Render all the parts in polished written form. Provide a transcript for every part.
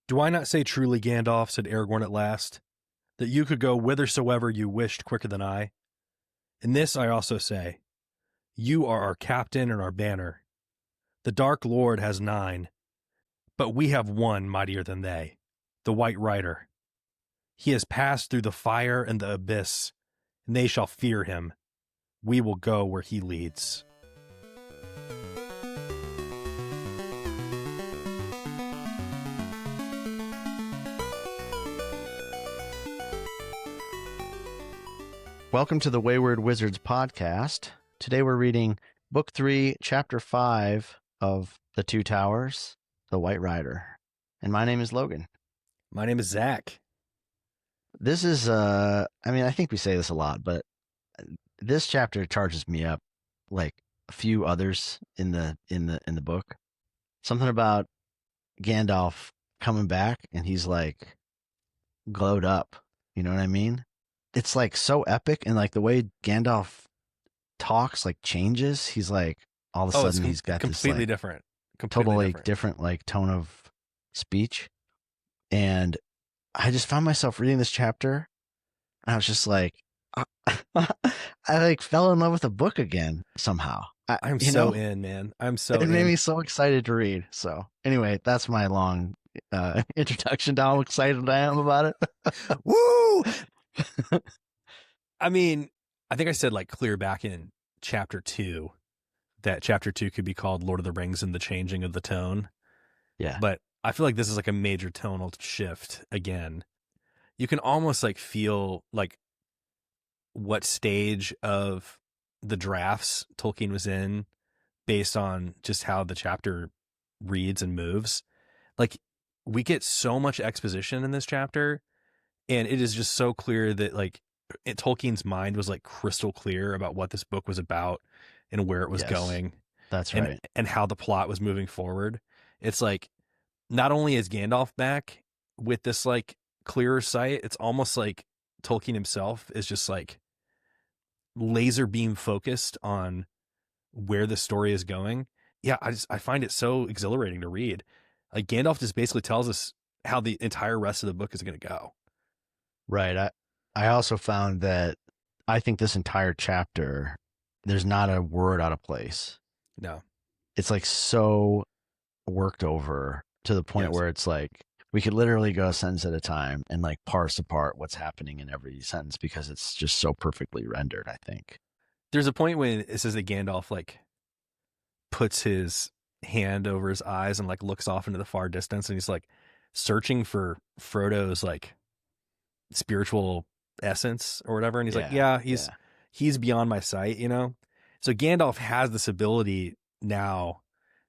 "Do I not say truly, Gandalf," said Aragorn at last, "that you could go whithersoever you wished quicker than I? And this I also say, you are our captain and our banner. The Dark Lord has 9, but we have one mightier than they, the White Rider. He has passed through the fire and the abyss, and they shall fear him. We will go where he leads." Welcome to the Wayward Wizards podcast. Today we're reading Book 3, Chapter 5 of The Two Towers, The White Rider. And my name is Logan. My name is Zach. This is, I think we say this a lot, but this chapter charges me up like a few others in the book. Something about Gandalf coming back and he's like glowed up. You know what I mean? It's like so epic, and like the way Gandalf talks like changes. He's like all of a sudden he's got completely this like, different, totally different like tone of speech. And I just found myself reading this chapter, and I was just like, I like fell in love with the book again somehow. I'm so in, man. It made me so excited to read. So anyway, that's my long introduction to how excited I am about it. Woo! I mean, I think I said like clear back in chapter 2 that chapter 2 could be called Lord of the Rings and the Changing of the Tone. Yeah. But I feel like this is like a major tonal shift again. You can almost like feel like what stage of the drafts Tolkien was in based on just how the chapter reads and moves. Like we get so much exposition in this chapter, and it is just so clear that like Tolkien's mind was like crystal clear about what this book was about and where it was going. That's right. And how the plot was moving forward. It's like, not only is Gandalf back with this like clearer sight, it's almost like Tolkien himself is just like laser beam focused on where the story is going. Yeah, I find it so exhilarating to read. Like Gandalf just basically tells us how the entire rest of the book is going to go. Right. I also found that I think this entire chapter, there's not a word out of place. No. It's like so worked over to the point where it's like we could literally go a sentence at a time and like parse apart what's happening in every sentence because it's just so perfectly rendered, I think. There's a point when it says that Gandalf like puts his hand over his eyes and like looks off into the far distance, and he's like searching for Frodo's like spiritual essence or whatever. And he's he's beyond my sight, you know? So Gandalf has this ability now.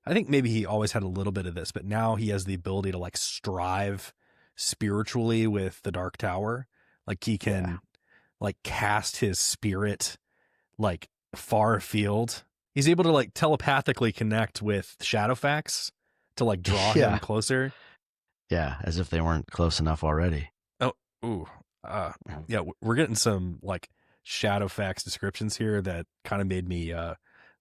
I think maybe he always had a little bit of this, but now he has the ability to like strive spiritually with the Dark Tower. Like he can like cast his spirit like far afield. He's able to like telepathically connect with Shadowfax to like draw him closer. Yeah, as if they weren't close enough already. Yeah, we're getting some like Shadowfax descriptions here that kind of made me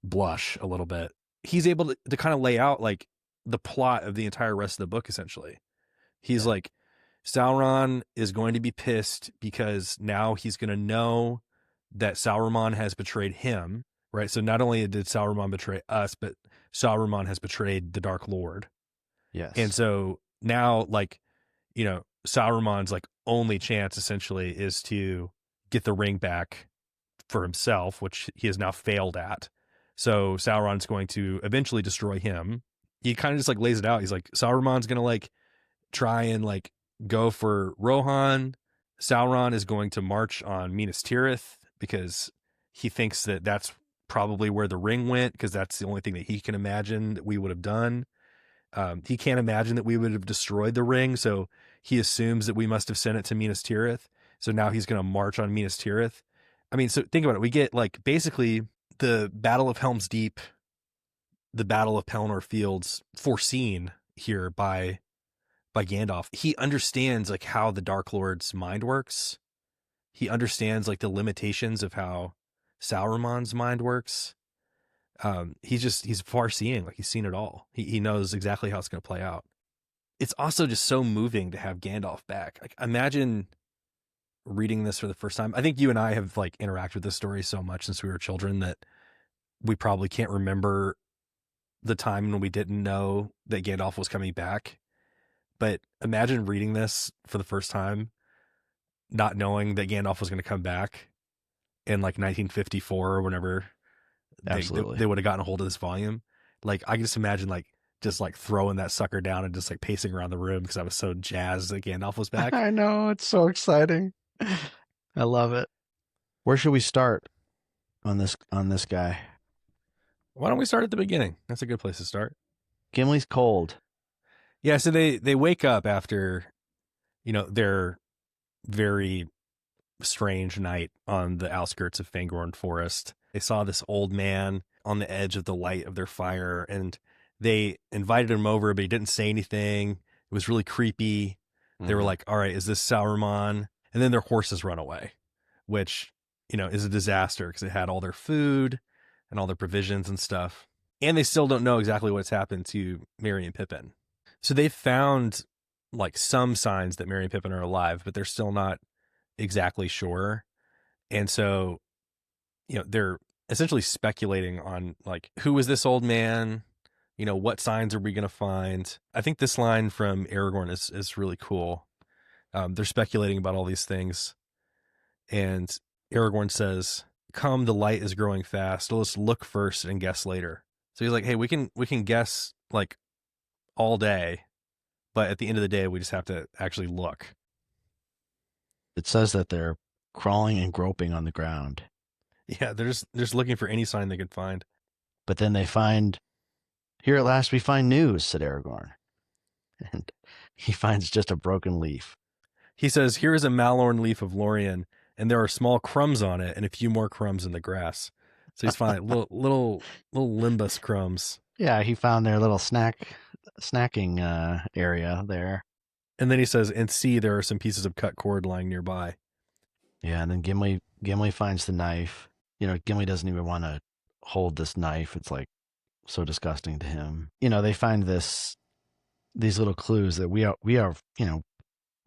blush a little bit. He's able to kind of lay out like the plot of the entire rest of the book, essentially. He's like, Sauron is going to be pissed because now he's going to know that Sauron has betrayed him, right? So not only did Sauron betray us, but Sauron has betrayed the Dark Lord. Yes. And so now, like, you know, Sauron's like only chance essentially is to get the ring back for himself, which he has now failed at. So Sauron's going to eventually destroy him. He kind of just like lays it out. He's like, Sauron's going to like try and like go for Rohan. Sauron is going to march on Minas Tirith because he thinks that that's probably where the ring went, because that's the only thing that he can imagine that we would have done. He can't imagine that we would have destroyed the ring, so he assumes that we must have sent it to Minas Tirith. So now he's going to march on Minas Tirith. I mean, so think about it. We get like basically the Battle of Helm's Deep, the Battle of Pelennor Fields foreseen here by Gandalf. He understands like how the Dark Lord's mind works. He understands like the limitations of how Sauron's mind works. He's far seeing, like he's seen it all. He knows exactly how it's going to play out. it's also just so moving to have Gandalf back. Like, imagine reading this for the first time. I think you and I have like interacted with this story so much since we were children that we probably can't remember the time when we didn't know that Gandalf was coming back. But imagine reading this for the first time, not knowing that Gandalf was going to come back in like 1954 or whenever Absolutely. they would have gotten a hold of this volume. Like, I can just imagine like just like throwing that sucker down and just like pacing around the room because I was so jazzed that Gandalf was back. I know, it's so exciting. I love it. Where should we start on this guy? Why don't we start at the beginning? That's a good place to start. Gimli's cold. Yeah, so they wake up after, their very strange night on the outskirts of Fangorn Forest. They saw this old man on the edge of the light of their fire, and they invited him over, but he didn't say anything. It was really creepy. They were like, all right, is this Sauron? And then their horses run away, which, is a disaster because it had all their food and all their provisions and stuff. And they still don't know exactly what's happened to Merry and Pippin. So they've found like some signs that Merry and Pippin are alive, but they're still not exactly sure. And so, they're essentially speculating on like, who is this old man? What signs are we going to find? I think this line from Aragorn is really cool. They're speculating about all these things. And Aragorn says, come, the light is growing fast. Let's look first and guess later. So he's like, hey, we can guess like all day, but at the end of the day, we just have to actually look. It says that they're crawling and groping on the ground. Yeah, they're just looking for any sign they could find. But then they find, here at last we find news, said Aragorn. And he finds just a broken leaf. He says, here is a malorn leaf of Lorien, and there are small crumbs on it and a few more crumbs in the grass. So he's finding little limbus crumbs. Yeah, he found their little snacking area there. And then he says, and see, there are some pieces of cut cord lying nearby. Yeah, and then Gimli finds the knife. Gimli doesn't even want to hold this knife. It's like so disgusting to him. They find these little clues that we got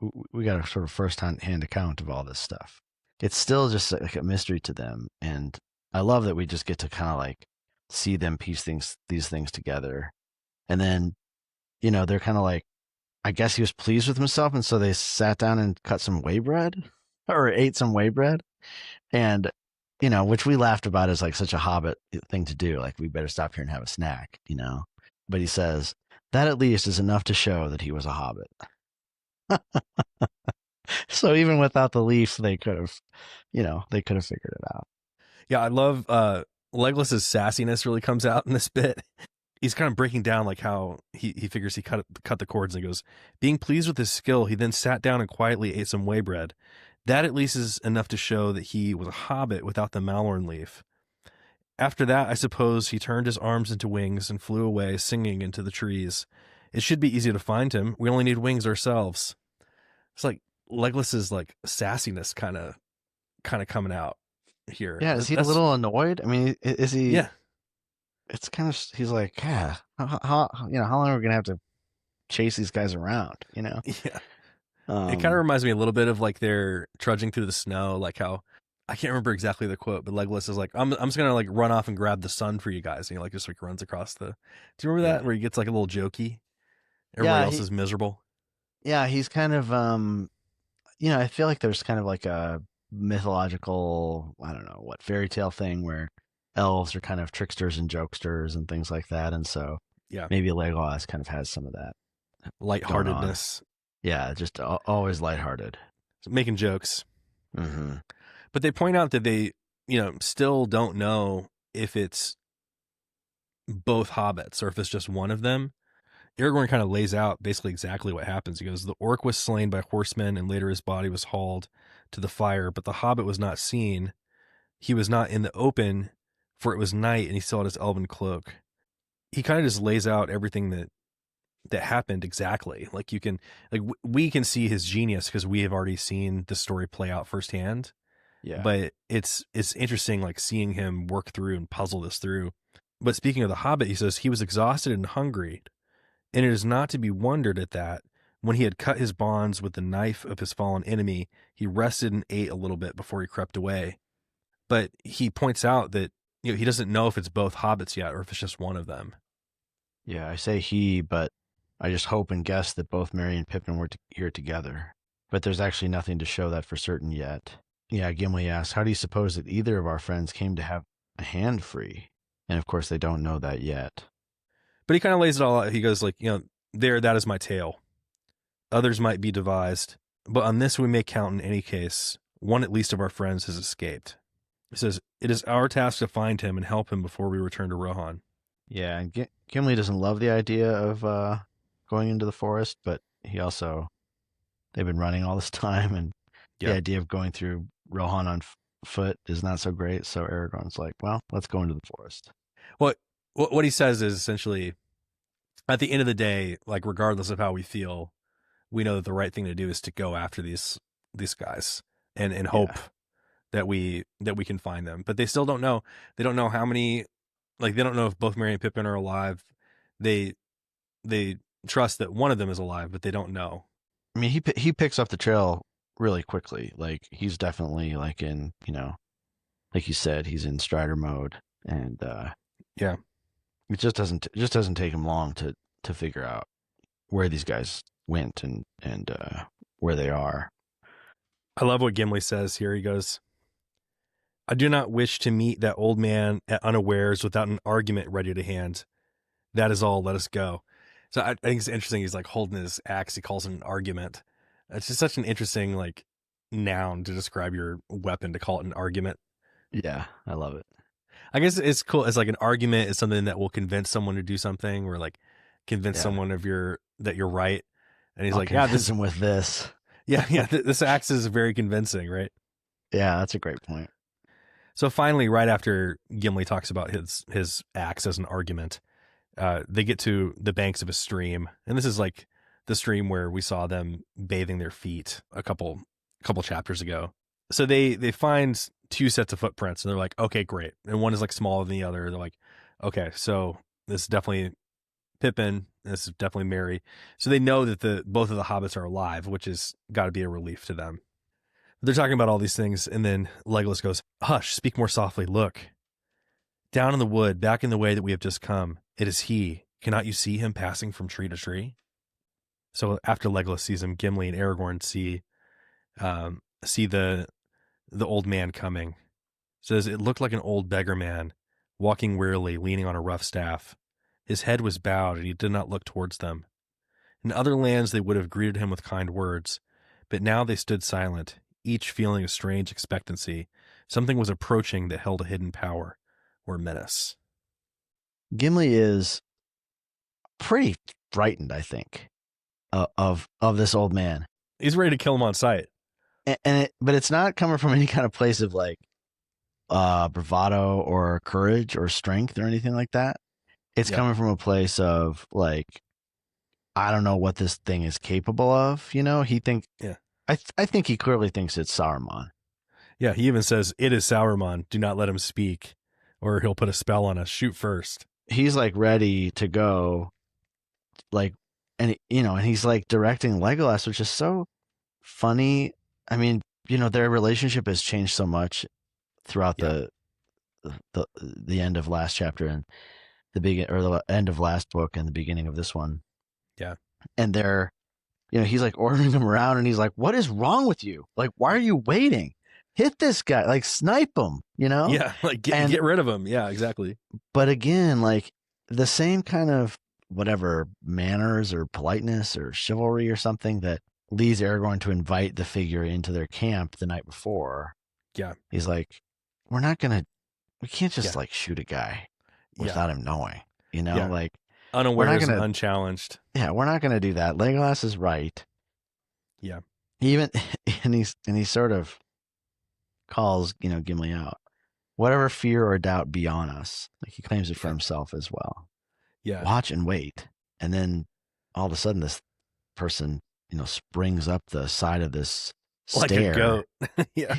a sort of first-hand account of all this stuff. It's still just like a mystery to them, and I love that we just get to kind of like see them piece these things together. And then, they're kind of like, I guess he was pleased with himself, and so they sat down and cut some whey bread or ate some whey bread, and which we laughed about as like such a hobbit thing to do. Like, we better stop here and have a snack, But he says that at least is enough to show that he was a hobbit. So even without the leaf, they could have figured it out. Yeah, I love Legolas's sassiness really comes out in this bit. He's kind of breaking down like how he figures he cut the cords, and he goes, being pleased with his skill, he then sat down and quietly ate some whey bread. That at least is enough to show that he was a hobbit without the malorn leaf. After that, I suppose he turned his arms into wings and flew away, singing into the trees. It should be easy to find him. We only need wings ourselves. It's like Legolas's like sassiness kind of coming out here. Yeah, is he a little annoyed? I mean, is he? Yeah. It's kind of, he's like, yeah, how long are we gonna have to chase these guys around? Yeah. It kind of reminds me a little bit of like they're trudging through the snow, like how I can't remember exactly the quote, but Legolas is like, I'm just gonna like run off and grab the sun for you guys, and he like just like runs across the. Do you remember that where he gets like a little jokey? Everybody else is miserable. Yeah, he's kind of I feel like there's kind of like a mythological, I don't know what, fairy tale thing where elves are kind of tricksters and jokesters and things like that, and so maybe Legolas kind of has some of that lightheartedness. Yeah, just always lighthearted, making jokes. Mm-hmm. But they point out that they, still don't know if it's both hobbits or if it's just one of them. Aragorn kind of lays out basically exactly what happens. He goes, the orc was slain by horsemen, and later his body was hauled to the fire, but the hobbit was not seen. He was not in the open, for it was night, and he still had his elven cloak. He kind of just lays out everything that happened exactly. Like you can, like we can see his genius because we have already seen the story play out firsthand. Yeah. But it's interesting, like seeing him work through and puzzle this through. But speaking of the hobbit, he says he was exhausted and hungry. And it is not to be wondered at that when he had cut his bonds with the knife of his fallen enemy, he rested and ate a little bit before he crept away. But he points out that he doesn't know if it's both hobbits yet or if it's just one of them. Yeah, I say he, but I just hope and guess that both Merry and Pippin were here together. But there's actually nothing to show that for certain yet. Yeah, Gimli asks, how do you suppose that either of our friends came to have a hand free? And of course, they don't know that yet. But he kind of lays it all out. He goes like, that is my tale. Others might be devised, but on this we may count in any case. One at least of our friends has escaped. He says, it is our task to find him and help him before we return to Rohan. Yeah, and Gimli doesn't love the idea of going into the forest, but they've been running all this time, and the idea of going through Rohan on foot is not so great. So Aragorn's like, well, let's go into the forest. What he says is essentially, at the end of the day, like regardless of how we feel, we know that the right thing to do is to go after these guys and hope that we can find them. But they still don't know. They don't know how many. Like they don't know if both Merry and Pippin are alive. They trust that one of them is alive, but they don't know. I mean, he picks up the trail really quickly. Like he's definitely like in, like you said, he's in Strider mode, and it just doesn't take him long to figure out where these guys went and where they are. I love what Gimli says here. He goes, I do not wish to meet that old man at unawares without an argument ready to hand. That is all. Let us go. So I think it's interesting. He's like holding his axe. He calls it an argument. It's just such an interesting like noun to describe your weapon, to call it an argument. Yeah, I love it. I guess it's cool. It's like an argument is something that will convince someone to do something, or like convince someone that you're right. And he's like, convince him with this. Yeah. This axe is very convincing, right? Yeah, that's a great point. So finally, right after Gimli talks about his axe as an argument, they get to the banks of a stream, and this is like the stream where we saw them bathing their feet a couple chapters ago. So they find two sets of footprints, and they're like, okay, great. And one is like smaller than the other. They're like, okay, so this is definitely Pippin. This is definitely Merry. So they know that both of the hobbits are alive, which has got to be a relief to them. They're talking about all these things, and then Legolas goes, hush, speak more softly, look. Down in the wood, back in the way that we have just come, it is he. Cannot you see him passing from tree to tree? So after Legolas sees him, Gimli and Aragorn see the old man coming. It says, it looked like an old beggar man, walking wearily, leaning on a rough staff. His head was bowed, and he did not look towards them. In other lands they would have greeted him with kind words, but now they stood silent, each feeling a strange expectancy. Something was approaching that held a hidden power or menace. Gimli is pretty frightened, I think, of this old man. He's ready to kill him on sight. But it's not coming from any kind of place of like bravado or courage or strength or anything like that. It's coming from a place of like, I don't know what this thing is capable of. He thinks. Yeah. I think he clearly thinks it's Saruman. Yeah, he even says, it is Sauron. Do not let him speak, or he'll put a spell on us. Shoot first. He's like ready to go, like, and he's like directing Legolas, which is so funny. I mean, their relationship has changed so much throughout the end of last chapter and the end of last book and the beginning of this one. Yeah, and they're. He's like ordering him around, and he's like, what is wrong with you? Like, why are you waiting? Hit this guy, like snipe him, Yeah, like get rid of him. Yeah, exactly. But again, like the same kind of whatever manners or politeness or chivalry or something that leads Aragorn to invite the figure into their camp the night before. Yeah. He's like, we can't just like shoot a guy without him knowing, like unawares and unchallenged. Yeah, we're not going to do that. Legolas is right. Yeah. And he sort of calls, Gimli out. Whatever fear or doubt be on us. Like he claims it for himself as well. Yeah. Watch and wait. And then all of a sudden this person, springs up the side of this stair. Like a goat. Yeah.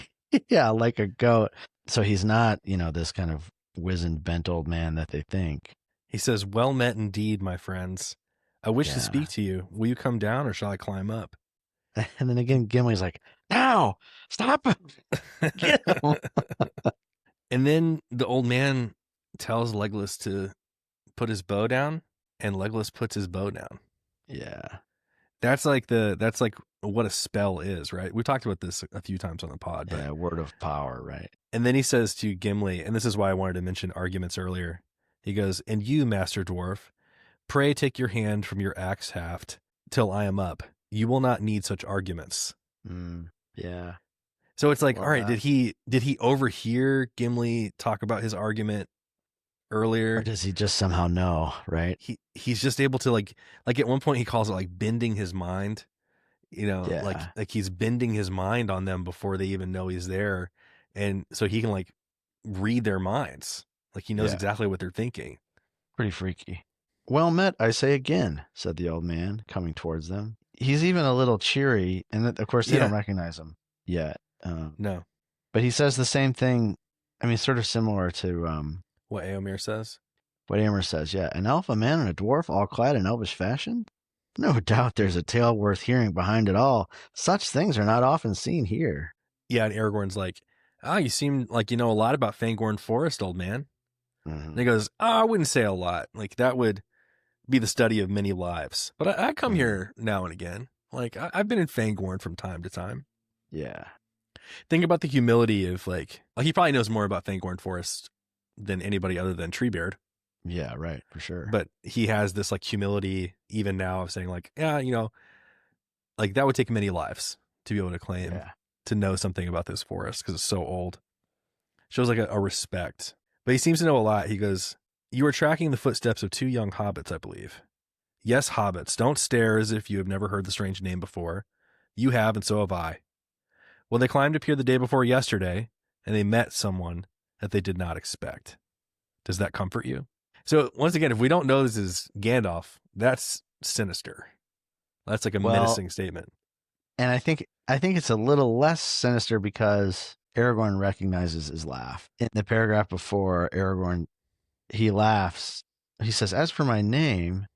Yeah, like a goat. So he's not, this kind of wizened, bent old man that they think. He says, well met indeed, my friends. I wish to Yeah. speak to you. Will you come down or shall I climb up? And then again, Gimli's like, "Now, stop him, get him." And then the old man tells Legolas to put his bow down, and Legolas puts his bow down. Yeah. That's like what a spell is, right? We talked about this a few times on the pod. But, Yeah, word of power, right? And then he says to Gimli, and this is why I wanted to mention arguments earlier. He goes, "And you, Master Dwarf, pray take your hand from your axe haft till I am up. You will not need such arguments." Yeah. So it's like, Love all right, that. did he overhear Gimli talk about his argument earlier? Or does he just somehow know, right? He's just able to like at one point he calls it like bending his mind, Yeah. like he's bending his mind on them before they even know he's there. And so he can like read their minds. Like he knows exactly what they're thinking. Pretty freaky. "Well met, I say again," said the old man, coming towards them. He's even a little cheery, and of course they don't recognize him yet. No. But he says the same thing. I mean, sort of similar to What Éomer says? what Éomer says, yeah. "An elf, a man, and a dwarf, all clad in elvish fashion? No doubt there's a tale worth hearing behind it all. Such things are not often seen here." Yeah, and Aragorn's like, you seem like you know a lot about Fangorn Forest, old man. And he goes, I wouldn't say a lot. Like, that would be the study of many lives. But I come here now and again. Like, I've been in Fangorn from time to time. Yeah. Think about the humility of, like, he probably knows more about Fangorn Forest than anybody other than Treebeard. Yeah, right, for sure. But he has this, like, humility even now of saying, like, yeah, you know, like, that would take many lives to be able to claim to know something about this forest because it's so old. Shows, like, a respect. But he seems to know a lot. He goes, "You are tracking the footsteps of 2 young hobbits, I believe." "Yes, hobbits. Don't stare as if you have never heard the strange name before. You have, and so have I. Well, they climbed up here the day before yesterday, and they met someone that they did not expect. Does that comfort you?" So, once again, if we don't know this is Gandalf, that's sinister. That's like a menacing statement. And I think it's a little less sinister because Aragorn recognizes his laugh. In the paragraph before, Aragorn, he laughs. He says, "As for my name,"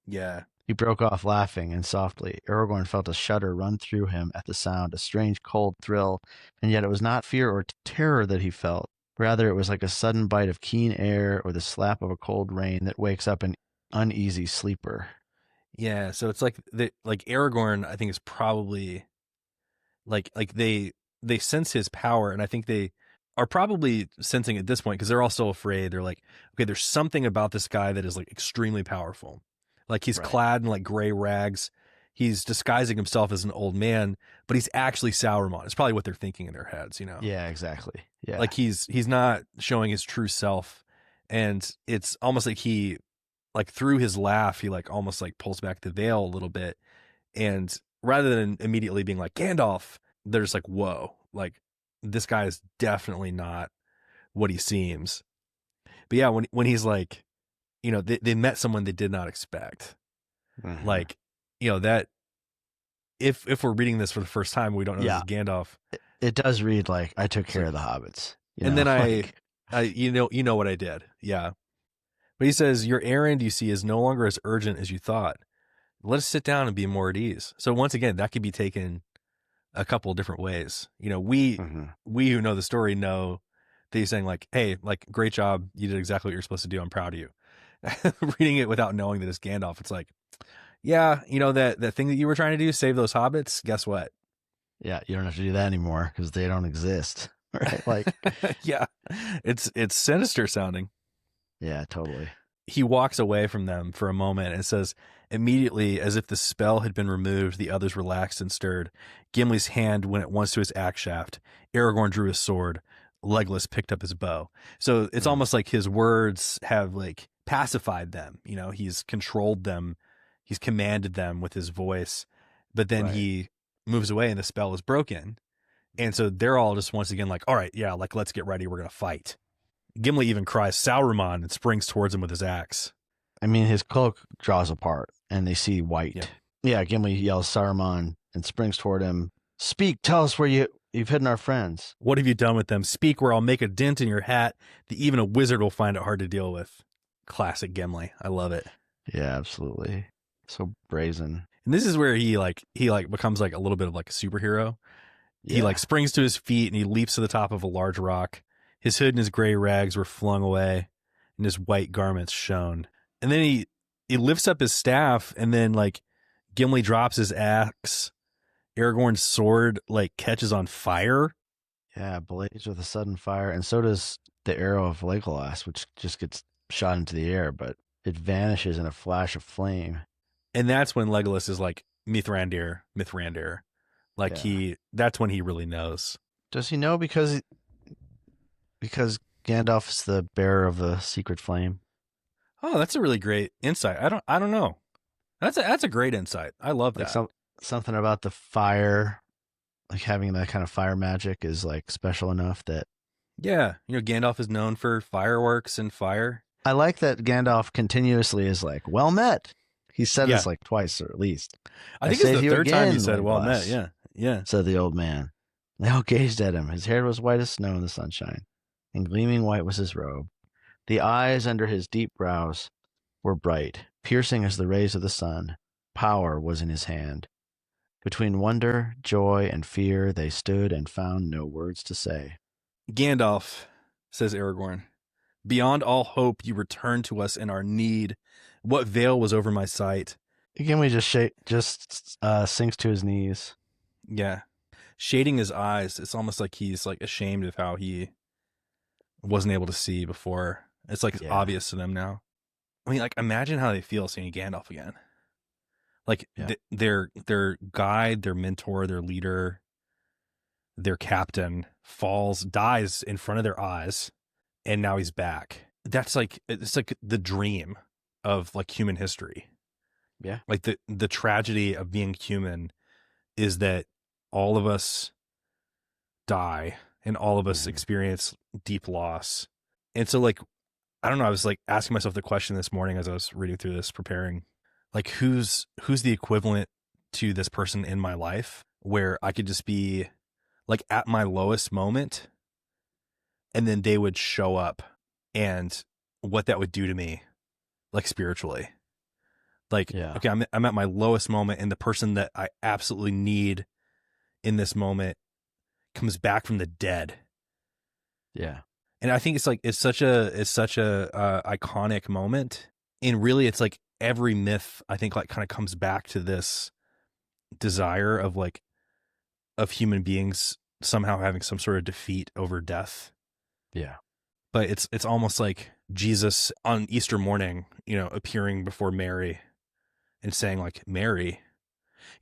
Yeah. He broke off laughing, and softly Aragorn felt a shudder run through him at the sound, a strange cold thrill, and yet it was not fear or terror that he felt. Rather, it was like a sudden bite of keen air or the slap of a cold rain that wakes up an uneasy sleeper. Yeah, so it's like Aragorn, I think, is probably like they sense his power, and I think they are probably sensing at this point because they're all so afraid. They're like, okay, there's something about this guy that is like extremely powerful. Like he's clad in like gray rags. He's disguising himself as an old man, but he's actually Sauron. It's probably what they're thinking in their heads, you know? Yeah, exactly. Yeah. Like he's not showing his true self. And it's almost like he, like through his laugh, he like almost like pulls back the veil a little bit. And rather than immediately being like Gandalf, they're just like, whoa, like this guy is definitely not what he seems. But yeah, when he's like, you know, they met someone they did not expect. Mm-hmm. Like, you know, that if we're reading this for the first time, we don't know this is Gandalf. It does read like I took care of the hobbits. And then I you know what I did. Yeah. But he says, your errand, you see, is no longer as urgent as you thought. Let us sit down and be more at ease. So once again, that could be taken a couple of different ways. You know, we who know the story know that he's saying like, hey, like, great job. You did exactly what you're supposed to do. I'm proud of you. Reading it without knowing that it's Gandalf, it's like, yeah, you know, that thing that you were trying to do, save those hobbits, guess what? Yeah, you don't have to do that anymore because they don't exist. Right? Like, yeah, it's sinister sounding. Yeah, totally. He walks away from them for a moment and says, immediately, as if the spell had been removed, the others relaxed and stirred. Gimli's hand went at once to his axe shaft. Aragorn drew his sword. Legolas picked up his bow. So it's almost like his words have like pacified them. You know, he's controlled them. He's commanded them with his voice. But then he moves away and the spell is broken. And so they're all just once again like, all right, yeah, like, let's get ready. We're going to fight. Gimli even cries Sauron and springs towards him with his axe. I mean, his cloak draws apart and they see white. Yeah, Gimli yells Saruman and springs toward him. Speak, tell us where you've hidden our friends. What have you done with them? Speak, where I'll make a dent in your hat that even a wizard will find it hard to deal with. Classic Gimli. I love it. Yeah, absolutely. So brazen. And this is where he becomes like a little bit of like a superhero. He like Yeah. springs to his feet and he leaps to the top of a large rock. His hood and his gray rags were flung away, and his white garments shone. And then he lifts up his staff, and then like Gimli drops his axe. Aragorn's sword like catches on fire. Yeah, blazed with a sudden fire, and so does the arrow of Legolas, which just gets shot into the air, but it vanishes in a flash of flame. And that's when Legolas is like, Mithrandir, Mithrandir. Like Yeah. that's when he really knows. Does he know because Gandalf is the bearer of the secret flame? Oh, that's a really great insight. I don't know. That's a great insight. I love Like that. something about the fire, like having that kind of fire magic is like special enough that Yeah, Gandalf is known for fireworks and fire. I like that Gandalf continuously is like, well met. He said Yeah. this like twice or at least. I think it's save the you third time you again, said well met. Legolas, Yeah. Yeah. said the old man. They all gazed at him. His hair was white as snow in the sunshine, and gleaming white was his robe. The eyes under his deep brows were bright, piercing as the rays of the sun. Power was in his hand. Between wonder, joy, and fear, they stood and found no words to say. Gandalf, says Aragorn, beyond all hope you returned to us in our need. What veil was over my sight? Gimli just sinks to his knees. Yeah. Shading his eyes, it's almost like he's like ashamed of how he wasn't able to see before. It's like Yeah. obvious to them now. I mean, like imagine how they feel seeing Gandalf again. Like Yeah. their guide, their mentor, their leader, their captain dies in front of their eyes, and now he's back. It's like the dream of like human history. Yeah. Like the tragedy of being human is that all of us die and all of us experience deep loss. And so like, I don't know, I was like asking myself the question this morning as I was reading through this, preparing, like who's the equivalent to this person in my life where I could just be like at my lowest moment and then they would show up, and what that would do to me, like spiritually. Like, Yeah. okay, I'm at my lowest moment, and the person that I absolutely need in this moment comes back from the dead. Yeah. And I think it's such a iconic moment. And really it's like every myth I think like kind of comes back to this desire of like of human beings somehow having some sort of defeat over death. Yeah. But it's almost like Jesus on Easter morning, appearing before Mary and saying like, Mary,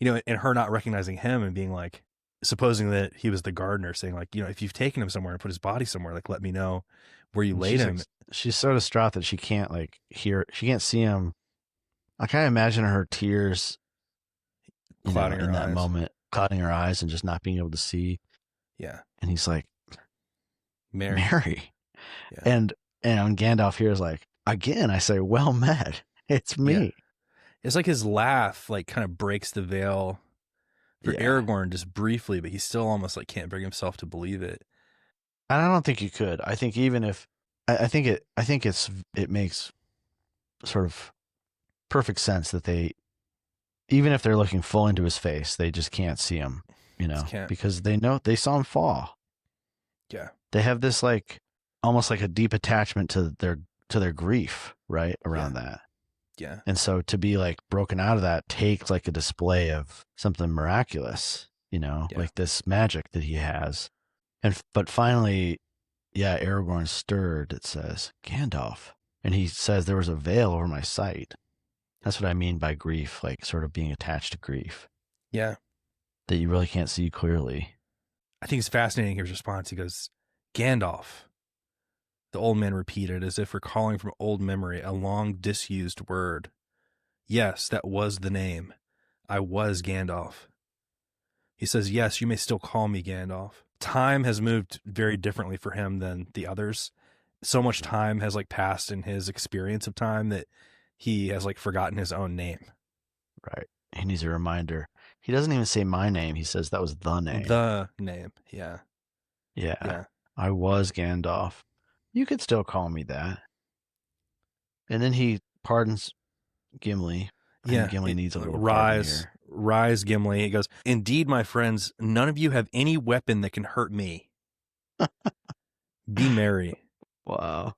and her not recognizing him and being like, supposing that he was the gardener, saying like, if you've taken him somewhere and put his body somewhere, like, let me know where you laid him. Like, she's so distraught that she can't like she can't see him. I kind of imagine her tears Clouding her in that eyes. moment, clouding her eyes and just not being able to see. Yeah. And he's like, Mary. Yeah. And Gandalf here is like, again, I say, well met. It's me. Yeah. It's like his laugh like kind of breaks the veil for Aragorn just briefly, but he still almost like can't bring himself to believe it. And I don't think you could. I think even if I think it makes sort of perfect sense that even if they're looking full into his face, they just can't see him, because they saw him fall. Yeah. They have this like almost like a deep attachment to their grief, right? Around that. Yeah. And so to be like broken out of that takes like a display of something miraculous, like this magic that he has. But finally, Aragorn stirred, it says, Gandalf. And he says there was a veil over my sight. That's what I mean by grief, like sort of being attached to grief. Yeah. That you really can't see clearly. I think it's fascinating his response. He goes, Gandalf. The old man repeated, as if recalling from old memory a long disused word. Yes, that was the name. I was Gandalf. He says, yes, you may still call me Gandalf. Time has moved very differently for him than the others. So much time has like passed in his experience of time that he has like forgotten his own name. Right. He needs a reminder. He doesn't even say my name. He says that was the name. The name. Yeah. Yeah. I was Gandalf. You could still call me that. And then he pardons Gimli. I think Yeah. Gimli needs a little pardon Rise, here. rise, Gimli. He goes, "Indeed, my friends, none of you have any weapon that can hurt me. Be merry. Wow.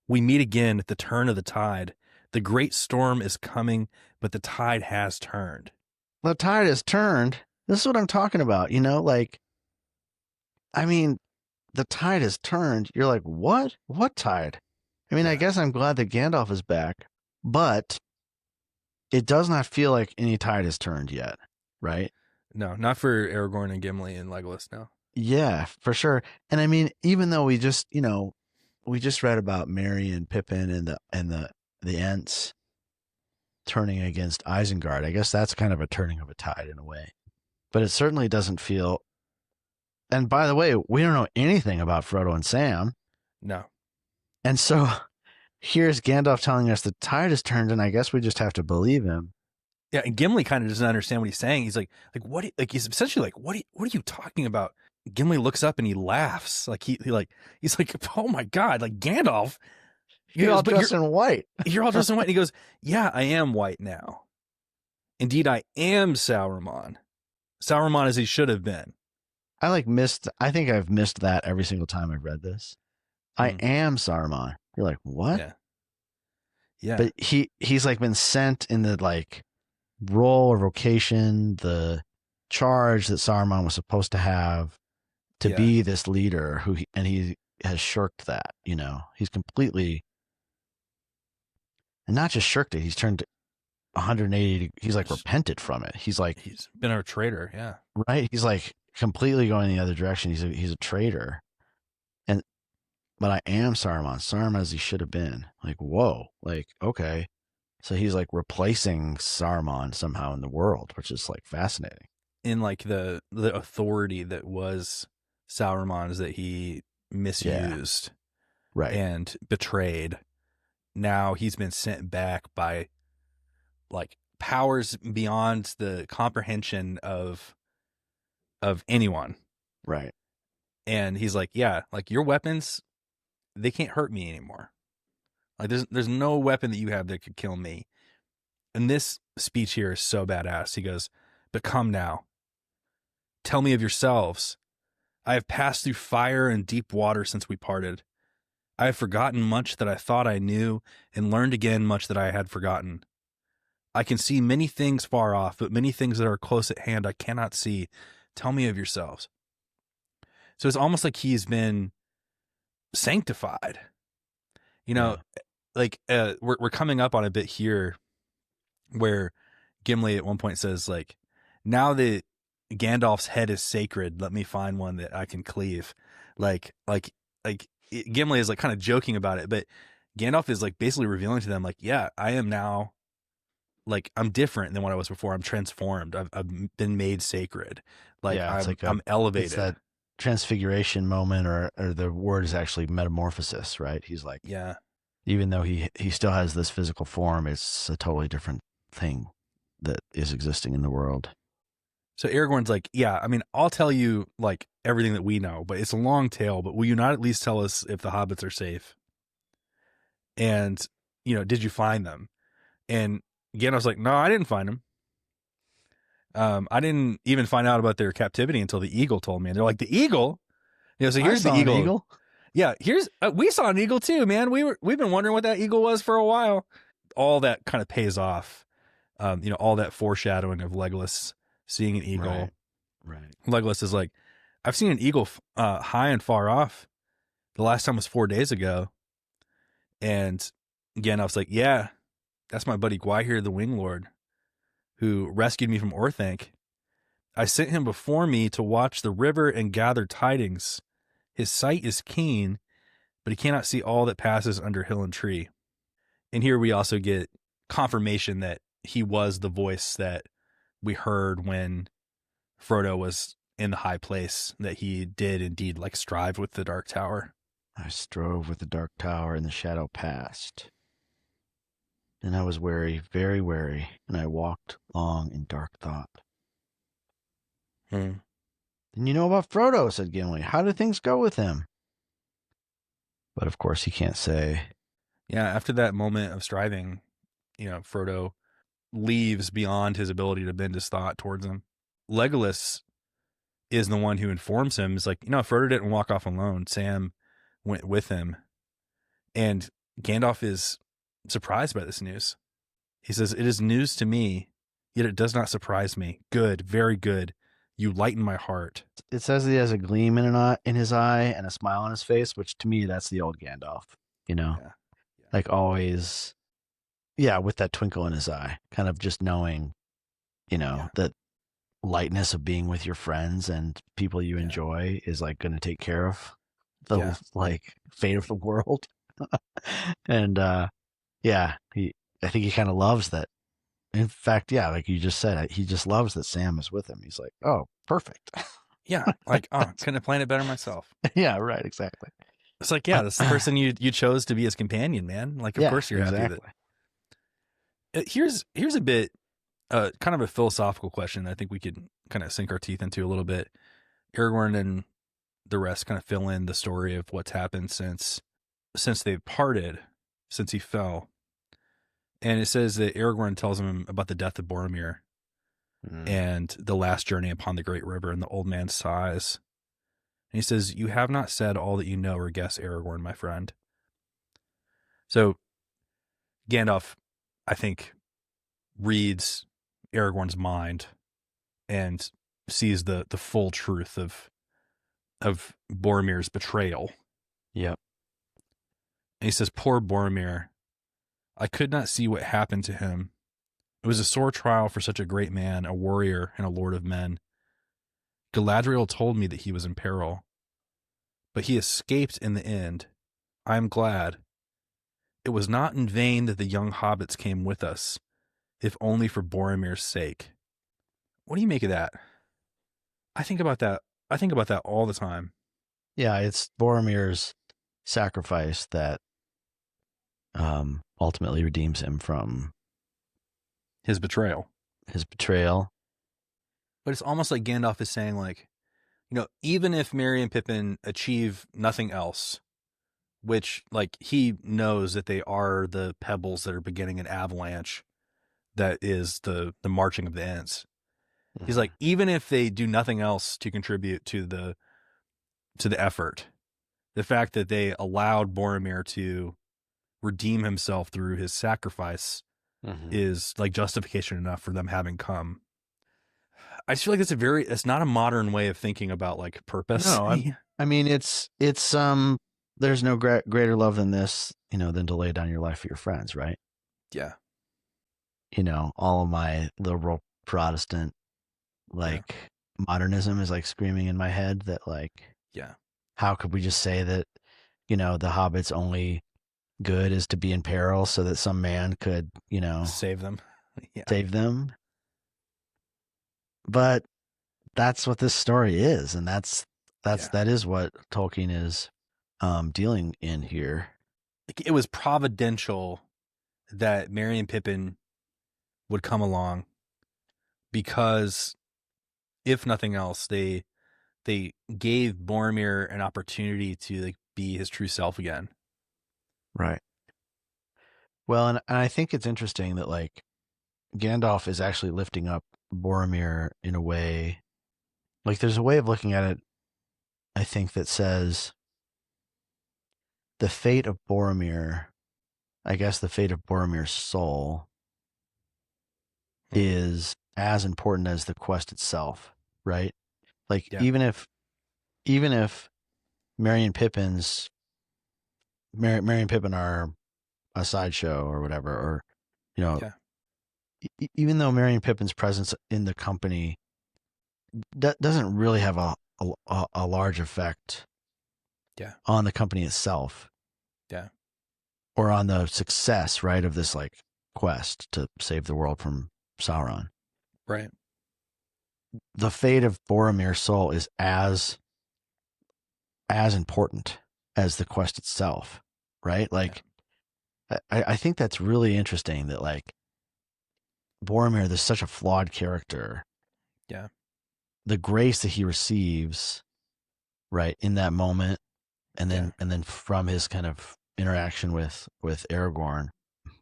We meet again at the turn of the tide. The great storm is coming, but the tide has turned." The tide has turned. This is what I'm talking about. Like, I mean, the tide has turned. You're like, what? What tide? I mean, I Yeah. guess I'm glad that Gandalf is back, but it does not feel like any tide has turned yet, right? No, not for Aragorn and Gimli and Legolas, no. Yeah, for sure. And I mean, even though we just read about Merry and Pippin and the Ents turning against Isengard. I guess that's kind of a turning of a tide in a way. But it certainly doesn't feel. And by the way, we don't know anything about Frodo and Sam. No. And so here's Gandalf telling us the tide has turned, and I guess we just have to believe him. Yeah, and Gimli kind of doesn't understand what he's saying. He's like what? He's essentially like, what are you talking about? Gimli looks up and he laughs. Like he's like, oh my god, like Gandalf. You're all dressed in white. You're all dressed in white. And he goes, yeah, I am white now. Indeed, I am Sauron. Sauron as he should have been. I think I've missed that every single time I've read this. I am Saruman. You're like, what? Yeah. Yeah. But he's like been sent in the like role or vocation, the charge that Saruman was supposed to have to be this leader and he has shirked that, he's completely, and not just shirked it, he's turned 180, he's like repented from it. He's been a traitor. Yeah. Right. He's like completely going the other direction. He's a traitor. But I am Saruman as he should have been. Like, whoa. Like, okay. So he's like replacing Saruman somehow in the world, which is like fascinating. In like the authority that was Sauron's that he misused, right, and betrayed. Now he's been sent back by like powers beyond the comprehension of anyone. Right. And he's like, yeah, like your weapons, they can't hurt me anymore. Like there's no weapon that you have that could kill me. And this speech here is so badass. He goes, but come now. Tell me of yourselves. I have passed through fire and deep water since we parted. I have forgotten much that I thought I knew and learned again much that I had forgotten. I can see many things far off, but many things that are close at hand I cannot see. Tell me of yourselves. So it's almost like he's been sanctified. Like we're coming up on a bit here where Gimli at one point says, like, now that Gandalf's head is sacred, let me find one that I can cleave. Like Gimli is like kind of joking about it, but Gandalf is like basically revealing to them, like, yeah, I am now, like, I'm different than what I was before. I'm transformed. I've been made sacred. Like, yeah, I'm elevated. It's that transfiguration moment, or the word is actually metamorphosis, right? He's like, yeah, even though he still has this physical form, it's a totally different thing that is existing in the world. So Aragorn's like, yeah, I mean, I'll tell you like everything that we know, but it's a long tale, but will you not at least tell us if the hobbits are safe? And, did you find them? And Gandalf's like, no, I didn't find them. I didn't even find out about their captivity until the eagle told me. And they're like, the eagle? So here's the eagle. Eagle. Yeah, we saw an eagle too, man. We've been wondering what that eagle was for a while. All that kind of pays off. All that foreshadowing of Legolas seeing an eagle. Right. Legolas is like, I've seen an eagle high and far off. The last time was 4 days ago. And Gandalf's like, yeah, that's my buddy Gwaihir the Wing Lord, who rescued me from Orthanc. I sent him before me to watch the river and gather tidings. His sight is keen, but he cannot see all that passes under hill and tree. And here we also get confirmation that he was the voice that we heard when Frodo was in the high place, that he did indeed like strive with the Dark Tower. I strove with the Dark Tower, and the shadow passed. Then I was weary, very weary, and I walked long in dark thought. Then you know about Frodo, said Gimli. How did things go with him? But of course he can't say. Yeah, after that moment of striving, Frodo leaves beyond his ability to bend his thought towards him. Legolas is the one who informs him. It's like, Frodo didn't walk off alone. Sam went with him. And Gandalf is surprised by this news. He says, "It is news to me, yet it does not surprise me. Good, very good. You lighten my heart." It says he has a gleam in his eye and a smile on his face, which to me, that's the old Gandalf, Yeah. like always, with that twinkle in his eye, kind of just knowing, that lightness of being with your friends and people you enjoy is like going to take care of the like fate of the world. And I think he kind of loves that. In fact, like you just said, he just loves that Sam is with him. He's like, oh, perfect. Yeah, like, couldn't have planned it better myself. Yeah, right, exactly. It's like, that's the person you chose to be his companion, man. Like, of course you're happy that. Here's a bit, kind of a philosophical question that I think we could kind of sink our teeth into a little bit. Aragorn and the rest kind of fill in the story of what's happened since they've parted, since he fell. And it says that Aragorn tells him about the death of Boromir and the last journey upon the great river, and the old man sighs. And he says, "You have not said all that you know or guess, Aragorn, my friend." So Gandalf, I think, reads Aragorn's mind and sees the full truth of Boromir's betrayal. Yep. And he says, "Poor Boromir, I could not see what happened to him. It was a sore trial for such a great man, a warrior, and a lord of men. Galadriel told me that he was in peril, but he escaped in the end. I am glad. It was not in vain that the young hobbits came with us, if only for Boromir's sake." What do you make of that? I think about that. I think about that all the time. Yeah, it's Boromir's sacrifice that ultimately redeems him from His betrayal. But it's almost like Gandalf is saying, like, even if Merry and Pippin achieve nothing else, which, like, he knows that they are the pebbles that are beginning an avalanche that is the marching of the Ents. He's like, even if they do nothing else to contribute to the effort, the fact that they allowed Boromir to redeem himself through his sacrifice is like justification enough for them having come. I just feel like it's not a modern way of thinking about like purpose. No, I mean, it's there's no greater love than this, than to lay down your life for your friends, right? Yeah. All of my liberal Protestant, modernism is like screaming in my head that how could we just say that, the Hobbit's only good is to be in peril so that some man could, save them. Save them. But that's what this story is, and that is what Tolkien is dealing in here. It was providential that Merry and Pippin would come along, because if nothing else, they gave Boromir an opportunity to like be his true self again. Right. Well, and I think it's interesting that like Gandalf is actually lifting up Boromir in a way, like there's a way of looking at it, I think, that says the fate of Boromir's soul is as important as the quest itself, right? Like even if Merry and Pippin are a sideshow or whatever, or even though Merry and Pippin's presence in the company doesn't really have a large effect on the company itself, or on the success, right, of this like quest to save the world from Sauron, right? The fate of Boromir's soul is as important as the quest itself, right? Like I think that's really interesting that like Boromir, there's such a flawed character. Yeah. The grace that he receives, right, in that moment, and then from his kind of interaction with Aragorn,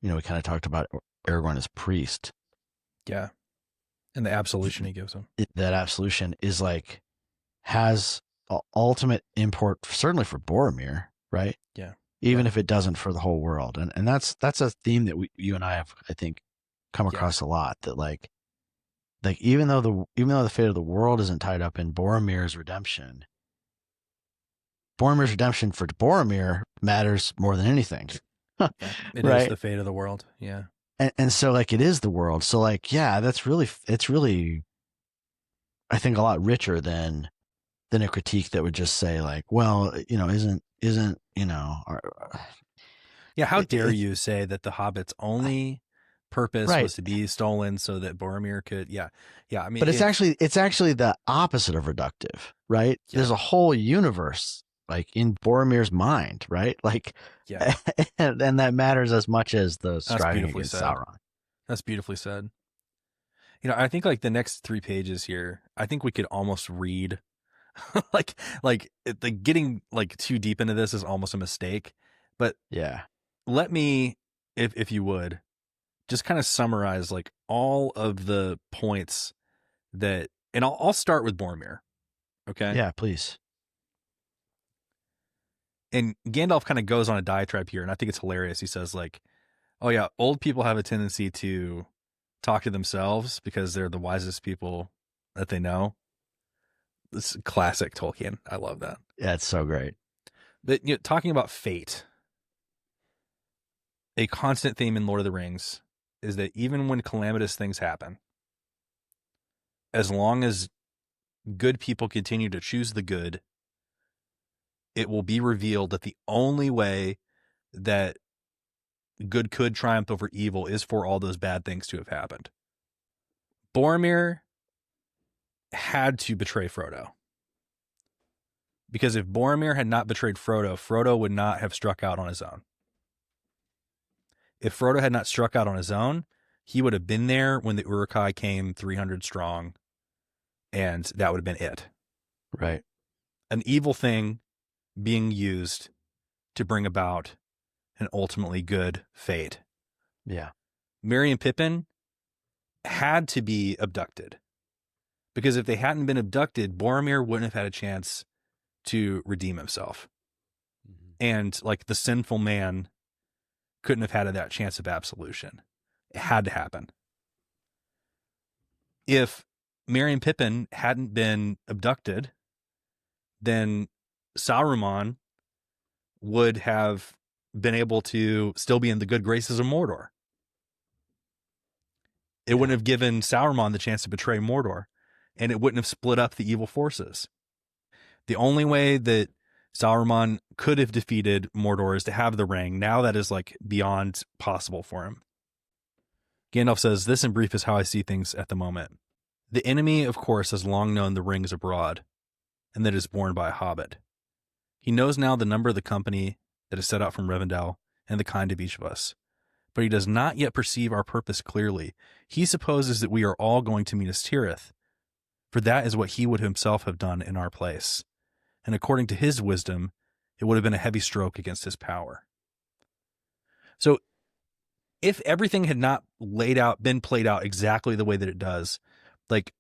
we kind of talked about Aragorn as priest. Yeah. And the absolution he gives him. That absolution is like, has ultimate import, certainly for Boromir, right? Yeah. Even Yeah. if it doesn't for the whole world. And that's a theme that you and I have, I think, come across a lot, that like even though the fate of the world isn't tied up in Boromir's redemption for Boromir matters more than anything. Yeah. It right? is the fate of the world. Yeah. And so like it is the world. So like, yeah, it's really, I think, a lot richer than a critique that would just say like, well, isn't, Yeah. How dare you say that the Hobbit's only purpose right. was to be stolen so that Boromir could, yeah. I mean, but it's actually the opposite of reductive, right? Yeah. There's a whole universe like in Boromir's mind, right? Like, yeah, and that matters as much as the striving beautifully against said. Sauron. That's beautifully said. I think like the next 3 pages here, I think we could almost read like getting like too deep into this is almost a mistake. But yeah, let me, if you would, just kind of summarize like all of the points that, and I'll start with Boromir. Okay. Yeah, please. And Gandalf kind of goes on a diatribe here, and I think it's hilarious. He says like, oh yeah, old people have a tendency to talk to themselves because they're the wisest people that they know. This is classic Tolkien. I love that. Yeah, it's so great. But talking about fate, a constant theme in Lord of the Rings is that even when calamitous things happen, as long as good people continue to choose the good, it will be revealed that the only way that good could triumph over evil is for all those bad things to have happened. Boromir had to betray Frodo. Because if Boromir had not betrayed Frodo, Frodo would not have struck out on his own. If Frodo had not struck out on his own, he would have been there when the Uruk-hai came 300 strong, and that would have been it. Right. An evil thing being used to bring about an ultimately good fate. Yeah. Merry and Pippin had to be abducted. Because if they hadn't been abducted, Boromir wouldn't have had a chance to redeem himself. Mm-hmm. And like the sinful man couldn't have had that chance of absolution. It had to happen. If Merry and Pippin hadn't been abducted, then Sauron would have been able to still be in the good graces of Mordor. It wouldn't have given Sauron the chance to betray Mordor, and it wouldn't have split up the evil forces. The only way that Sauron could have defeated Mordor is to have the ring. Now that is like beyond possible for him. Gandalf says, this in brief is how I see things at the moment. The enemy, of course, has long known the ring is abroad, and that it is borne by a hobbit. He knows now the number of the company that is set out from Rivendell and the kind of each of us. But he does not yet perceive our purpose clearly. He supposes that we are all going to Minas Tirith, for that is what he would himself have done in our place. And according to his wisdom, it would have been a heavy stroke against his power. So if everything had not been played out exactly the way that it does, like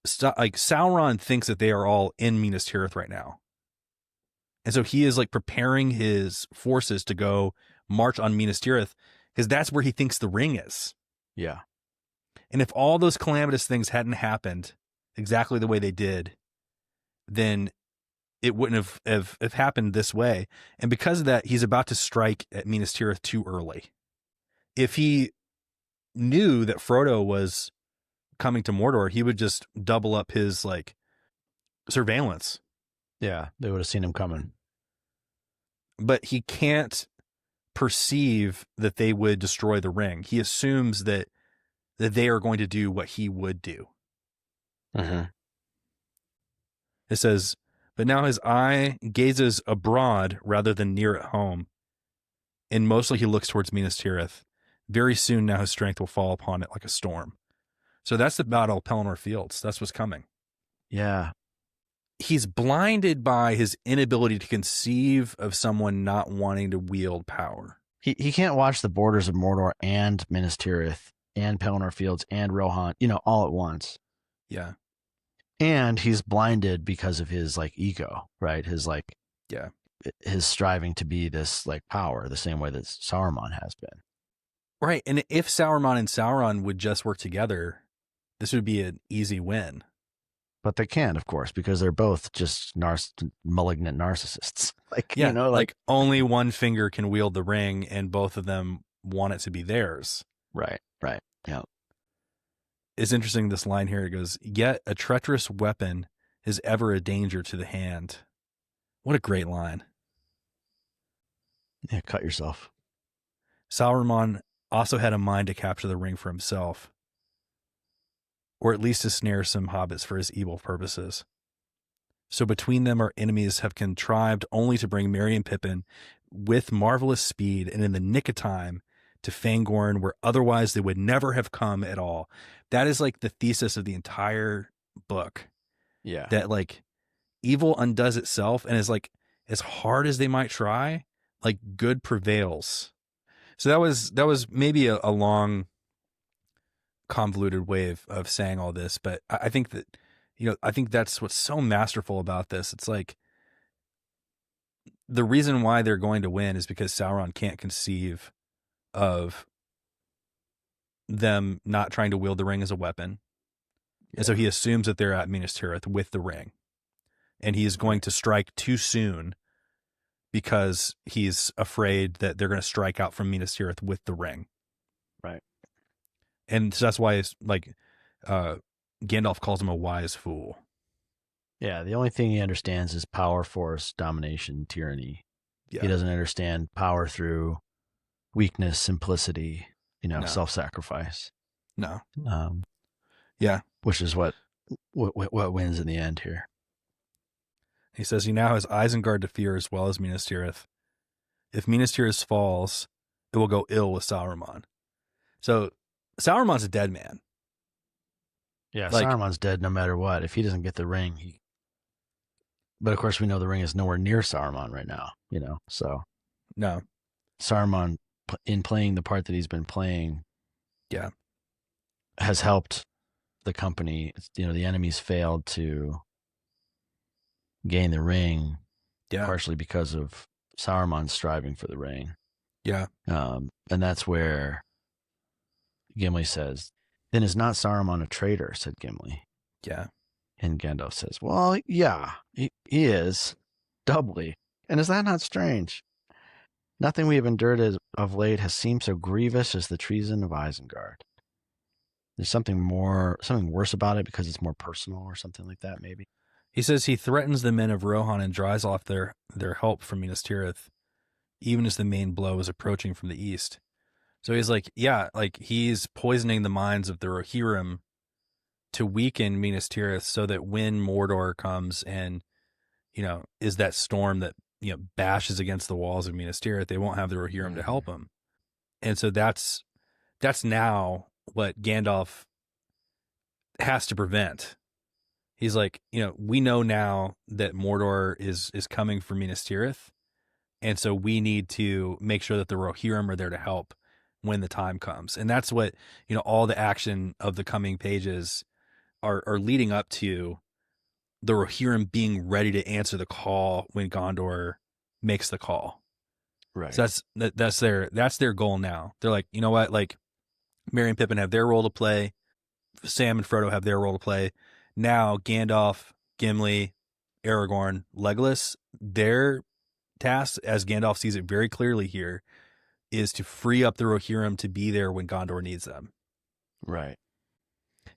Sauron thinks that they are all in Minas Tirith right now. And so he is like preparing his forces to go march on Minas Tirith because that's where he thinks the ring is. Yeah. And if all those calamitous things hadn't happened exactly the way they did, then it wouldn't have happened this way. And because of that, he's about to strike at Minas Tirith too early. If he knew that Frodo was coming to Mordor, he would just double up his like surveillance. Yeah, they would have seen him coming. But he can't perceive that they would destroy the ring. He assumes that they are going to do what he would do. Mm-hmm. It says, but now his eye gazes abroad rather than near at home, and mostly he looks towards Minas Tirith. Very soon now his strength will fall upon it like a storm. So that's the Battle of Pelennor Fields. That's what's coming. Yeah. He's blinded by his inability to conceive of someone not wanting to wield power. He can't watch the borders of Mordor and Minas Tirith and Pelennor Fields and Rohan, all at once. Yeah. And he's blinded because of his like ego, right? His like, Yeah. his striving to be this like power, the same way that Saruman has been. Right. And if Saruman and Sauron would just work together, this would be an easy win. But they can't, of course, because they're both just malignant narcissists. Like, Yeah, like only one finger can wield the ring, and both of them want it to be theirs. Right. Yeah. It's interesting, this line here. It goes, "Yet a treacherous weapon is ever a danger to the hand." What a great line. Yeah, cut yourself. Sauron also had a mind to capture the ring for himself, or at least to snare some hobbits for his evil purposes. So between them, our enemies have contrived only to bring Merry and Pippin with marvelous speed and in the nick of time to Fangorn, where otherwise they would never have come at all. That is like the thesis of the entire book. Yeah. That like evil undoes itself, and is like, as hard as they might try, like good prevails. So that was maybe a long, convoluted way of saying all this, but I think that, I think that's what's so masterful about this. It's like, the reason why they're going to win is because Sauron can't conceive of them not trying to wield the ring as a weapon. Yeah. And so he assumes that they're at Minas Tirith with the ring, and he is going to strike too soon because he's afraid that they're going to strike out from Minas Tirith with the ring. Right. And so that's why it's like, Gandalf calls him a wise fool. Yeah, the only thing he understands is power, force, domination, tyranny. Yeah. He doesn't understand power through weakness, simplicity, no. Self-sacrifice. No. Yeah. Which is what wins in the end here. He says he now has Isengard to fear as well as Minas Tirith. If Minas Tirith falls, it will go ill with Sauron. So Sauron's a dead man. Yeah, Saruman's dead no matter what. If he doesn't get the ring, But of course, we know the ring is nowhere near Saruman right now, so. No. Saruman, in playing the part that he's been playing, yeah, has helped the company. The enemies failed to gain the ring, partially because of Saruman striving for the ring. Yeah. And that's where Gimli says, "Then is not Saruman a traitor?" said Gimli. Yeah. And Gandalf says, "Well, yeah, he is, doubly. And is that not strange? Nothing we have endured of late has seemed so grievous as the treason of Isengard. There's something worse about it because it's more personal or something like that, maybe." He says he threatens the men of Rohan and drives off their help from Minas Tirith, even as the main blow is approaching from the east. So he's like, he's poisoning the minds of the Rohirrim to weaken Minas Tirith so that when Mordor comes and, is that storm that, bashes against the walls of Minas Tirith, they won't have the Rohirrim to help them. And so that's now what Gandalf has to prevent. He's like, we know now that Mordor is coming for Minas Tirith, and so we need to make sure that the Rohirrim are there to help when the time comes. And that's what, all the action of the coming pages are leading up to, the Rohirrim being ready to answer the call when Gondor makes the call. Right. So that's their goal now. They're like, you know what? Like, Merry and Pippin have their role to play. Sam and Frodo have their role to play. Now Gandalf, Gimli, Aragorn, Legolas, their task, as Gandalf sees it very clearly here, is to free up the Rohirrim to be there when Gondor needs them. Right.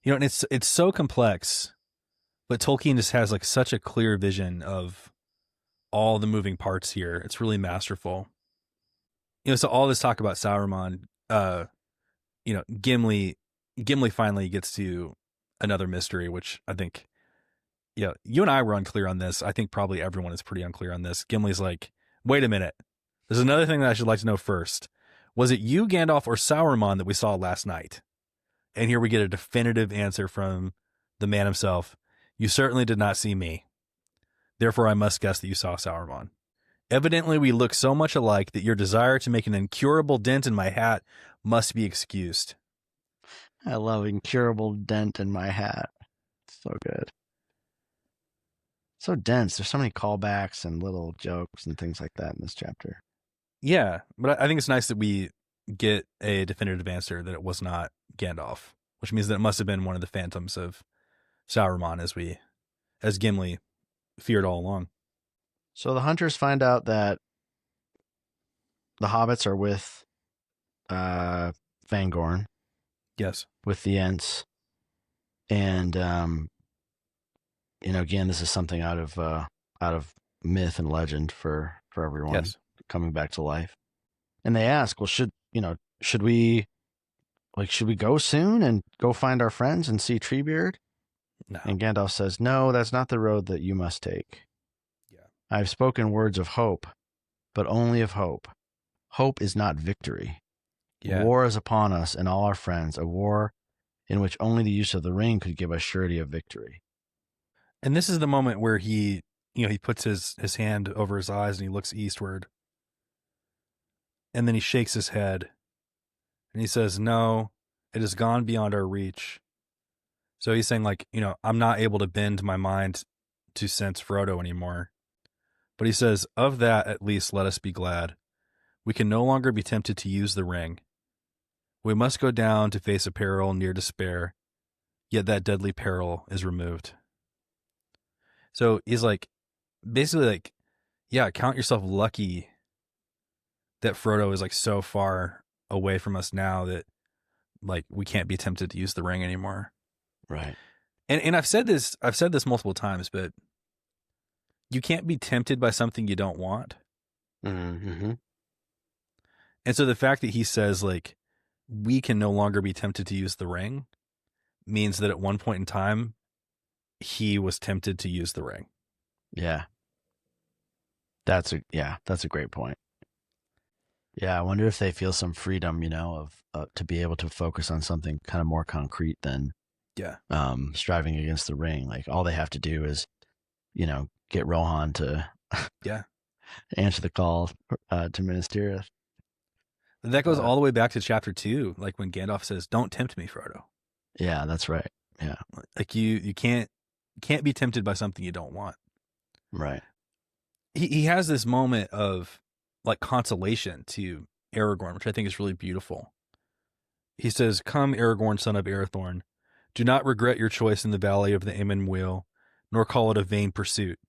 And it's so complex, but Tolkien just has like such a clear vision of all the moving parts here. It's really masterful. So all this talk about Sauron, Gimli finally gets to another mystery, which I think, you and I were unclear on this. I think probably everyone is pretty unclear on this. Gimli's like, wait a minute. There's another thing that I should like to know first. Was it you, Gandalf, or Sauron that we saw last night? And here we get a definitive answer from the man himself. You certainly did not see me. Therefore, I must guess that you saw Sauron. Evidently, we look so much alike that your desire to make an incurable dent in my hat must be excused. I love incurable dent in my hat. So good. So dense. There's so many callbacks and little jokes and things like that in this chapter. Yeah, but I think it's nice that we get a definitive answer that it was not Gandalf, which means that it must have been one of the phantoms of Sauron, as Gimli feared all along. So the hunters find out that the hobbits are with Fangorn, Yes. with the Ents, and again, this is something out of myth and legend for everyone Yes. coming back to life. And they ask, well, should we go soon and go find our friends and see Treebeard? No. And Gandalf says, no, that's not the road that you must take. Yeah. I've spoken words of hope, but only of hope. Hope is not victory. Yeah. War is upon us and all our friends, a war in which only the use of the ring could give us surety of victory. And this is the moment where he puts his hand over his eyes and he looks eastward. And then he shakes his head and he says, no, it has gone beyond our reach. So he's saying, like, I'm not able to bend my mind to sense Frodo anymore. But he says, of that, at least, let us be glad. We can no longer be tempted to use the ring. We must go down to face a peril near despair, yet that deadly peril is removed. So he's like, basically like, yeah, count yourself lucky that Frodo is like so far away from us now that like we can't be tempted to use the ring anymore. Right. And I've said this multiple times, but you can't be tempted by something you don't want. Mm-hmm. And so the fact that he says like we can no longer be tempted to use the ring means that at one point in time he was tempted to use the ring. Yeah. That's a great point. Yeah, I wonder if they feel some freedom, of to be able to focus on something kind of more concrete than striving against the ring. Like all they have to do is, get Rohan to answer the call to Minas Tirith. That goes all the way back to chapter 2, like when Gandalf says, "Don't tempt me, Frodo." Yeah, that's right. Yeah, like you can't be tempted by something you don't want. Right. He has this moment of like consolation to Aragorn, which I think is really beautiful. He says, "Come, Aragorn, son of Arathorn, do not regret your choice in the valley of the Aemon Wheel, nor call it a vain pursuit."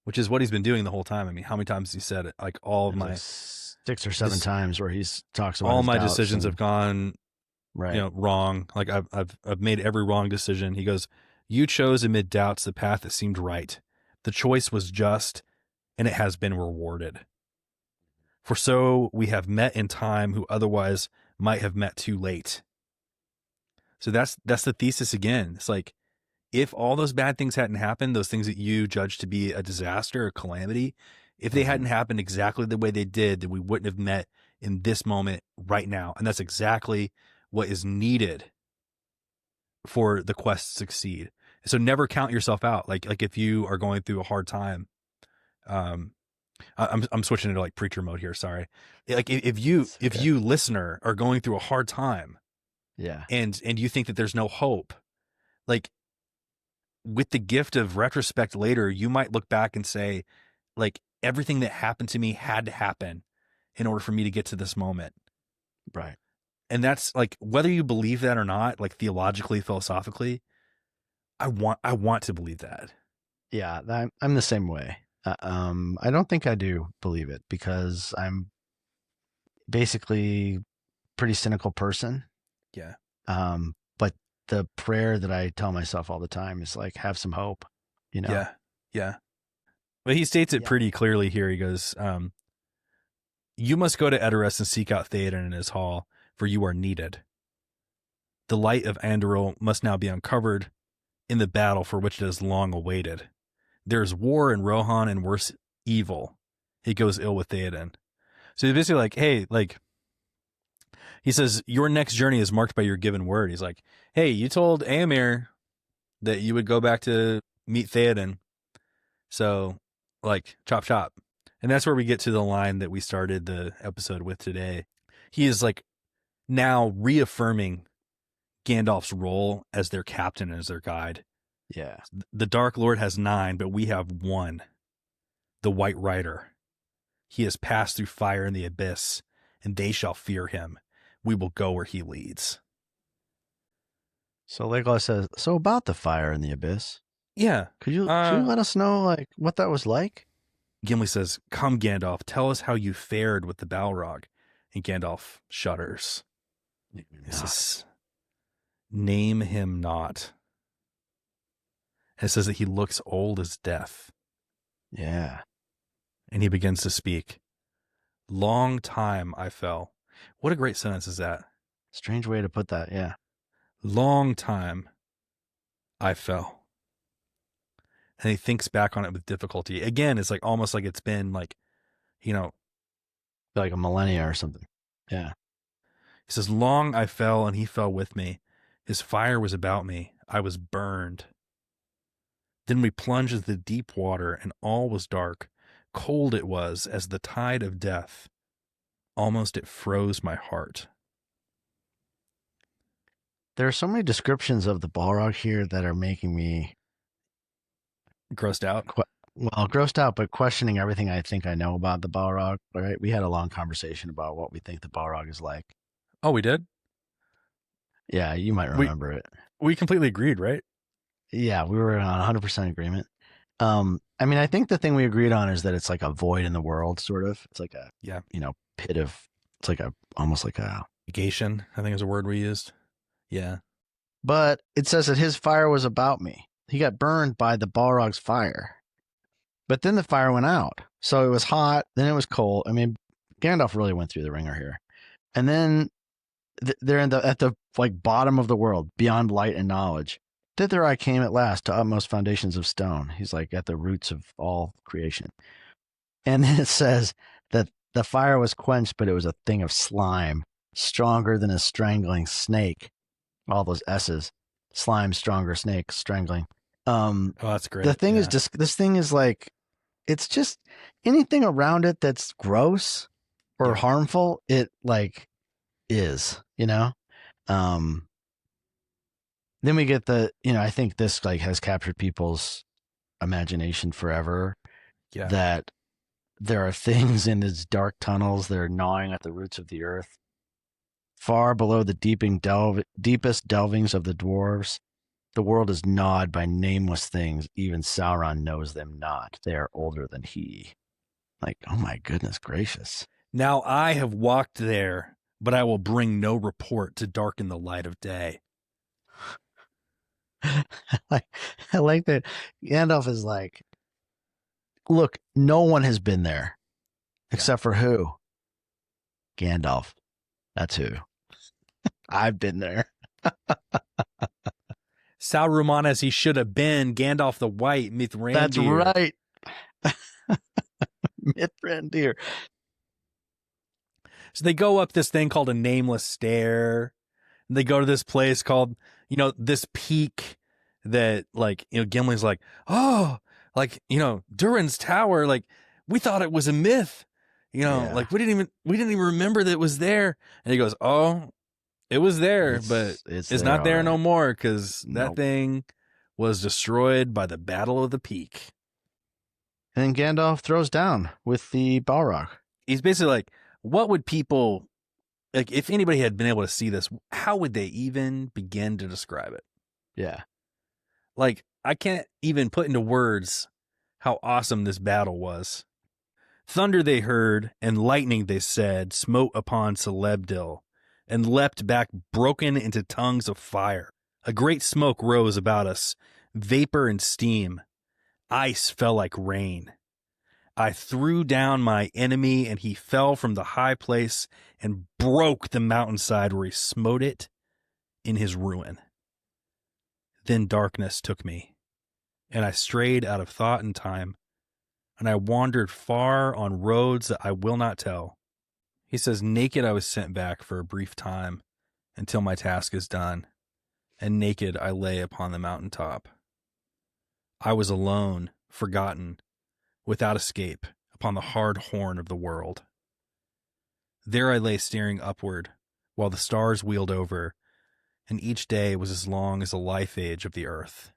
Which is what he's been doing the whole time. I mean, how many times has he said it? Like all of my like 6 or 7 times where he's talks about all his my doubts decisions have gone right. Wrong. Like I've made every wrong decision. He goes, "You chose amid doubts the path that seemed right. The choice was just, and it has been rewarded. For so we have met in time who otherwise might have met too late." So that's the thesis again. It's like, if all those bad things hadn't happened, those things that you judged to be a disaster or calamity, if they hadn't happened exactly the way they did, then we wouldn't have met in this moment right now. And that's exactly what is needed for the quest to succeed. So never count yourself out. Like if you are going through a hard time, I'm switching into like preacher mode here. Sorry. Like if you listener are going through a hard time, and you think that there's no hope, like with the gift of retrospect later, you might look back and say, like, everything that happened to me had to happen in order for me to get to this moment. Right. And that's like, whether you believe that or not, like theologically, philosophically, I want to believe that. Yeah, I'm the same way. I don't think I do believe it because I'm basically pretty cynical person. Yeah. But the prayer that I tell myself all the time is like, have some hope, Yeah. Yeah. But he states it pretty clearly here. He goes, "You must go to Edoras and seek out Theoden in his hall, for you are needed. The light of Andoril must now be uncovered in the battle for which it has long awaited. There is war in Rohan and worse evil. It goes ill with Theoden." So he's basically like, hey, like, he says, your next journey is marked by your given word. He's like, hey, you told Éomer that you would go back to meet Theoden. So, like, chop, chop. And that's where we get to the line that we started the episode with today. He is, like, now reaffirming Gandalf's role as their captain and as their guide. Yeah. The Dark Lord has 9, but we have 1. The White Rider. He has passed through fire and the abyss, and they shall fear him. We will go where he leads. So Legolas says, so about the fire in the abyss, Yeah. could you let us know like what that was like? Gimli says, come, Gandalf, tell us how you fared with the Balrog. And Gandalf shudders. He says, name him not. And it says that he looks old as death. Yeah. And he begins to speak. Long time I fell. What a great sentence is that? Strange way to put that, yeah. Long time I fell. And he thinks back on it with difficulty. Again, it's like almost like it's been like, like a millennia or something. Yeah. He says, long I fell and he fell with me. His fire was about me. I was burned. Then we plunged into the deep water and all was dark. Cold it was as the tide of death. Almost it froze my heart. There are so many descriptions of the Balrog here that are making me Grossed out? Grossed out, but questioning everything I think I know about the Balrog. Right? We had a long conversation about what we think the Balrog is like. Oh, we did? Yeah, you might remember it. We completely agreed, right? Yeah, we were on 100% agreement. I mean, I think the thing we agreed on is that it's like a void in the world, sort of. It's like a pit of. It's like almost like a negation, I think is a word we used. Yeah. But it says that his fire was about me. He got burned by the Balrog's fire. But then the fire went out. So it was hot, then it was cold. I mean, Gandalf really went through the ringer here. And then they're at the like bottom of the world, beyond light and knowledge. Thither I came at last to utmost foundations of stone. He's like at the roots of all creation. And then it says that the fire was quenched, but it was a thing of slime, stronger than a strangling snake. All those S's. Slime, stronger, snake, strangling. Oh, that's great. The thing is just, this thing is like, it's just anything around it that's gross or harmful, it like is, then we get I think this like has captured people's imagination forever. Yeah. That there are things in these dark tunnels that are gnawing at the roots of the earth. Far below the deepest delvings of the dwarves, the world is gnawed by nameless things. Even Sauron knows them not. They are older than he. Like, oh my goodness gracious. Now I have walked there, but I will bring no report to darken the light of day. I like that. Gandalf is like, look, no one has been there except for who? Gandalf. That's who. I've been there. Sauron as he should have been, Gandalf the White, Mithrandir. That's right. Mithrandir. So they go up this thing called a nameless stair. And they go to this place called, this peak that Gimli's like, oh, Durin's Tower. Like, we thought it was a myth. Like we didn't even remember that it was there. And he goes, oh, it was there, but it's not there no more because that thing was destroyed by the Battle of the Peak. And then Gandalf throws down with the Balrog. He's basically like, what would people, like, if anybody had been able to see this, how would they even begin to describe it? Yeah. Like, I can't even put into words how awesome this battle was. Thunder they heard, and lightning, they said, smote upon Celebdil, and leapt back broken into tongues of fire. A great smoke rose about us, vapor and steam. Ice fell like rain. I threw down my enemy, and he fell from the high place and broke the mountainside where he smote it in his ruin. Then darkness took me, and I strayed out of thought and time, and I wandered far on roads that I will not tell. He says, naked I was sent back for a brief time until my task is done, and naked I lay upon the mountain top. I was alone, forgotten, without escape, upon the hard horn of the world. There I lay staring upward, while the stars wheeled over, and each day was as long as the life age of the earth.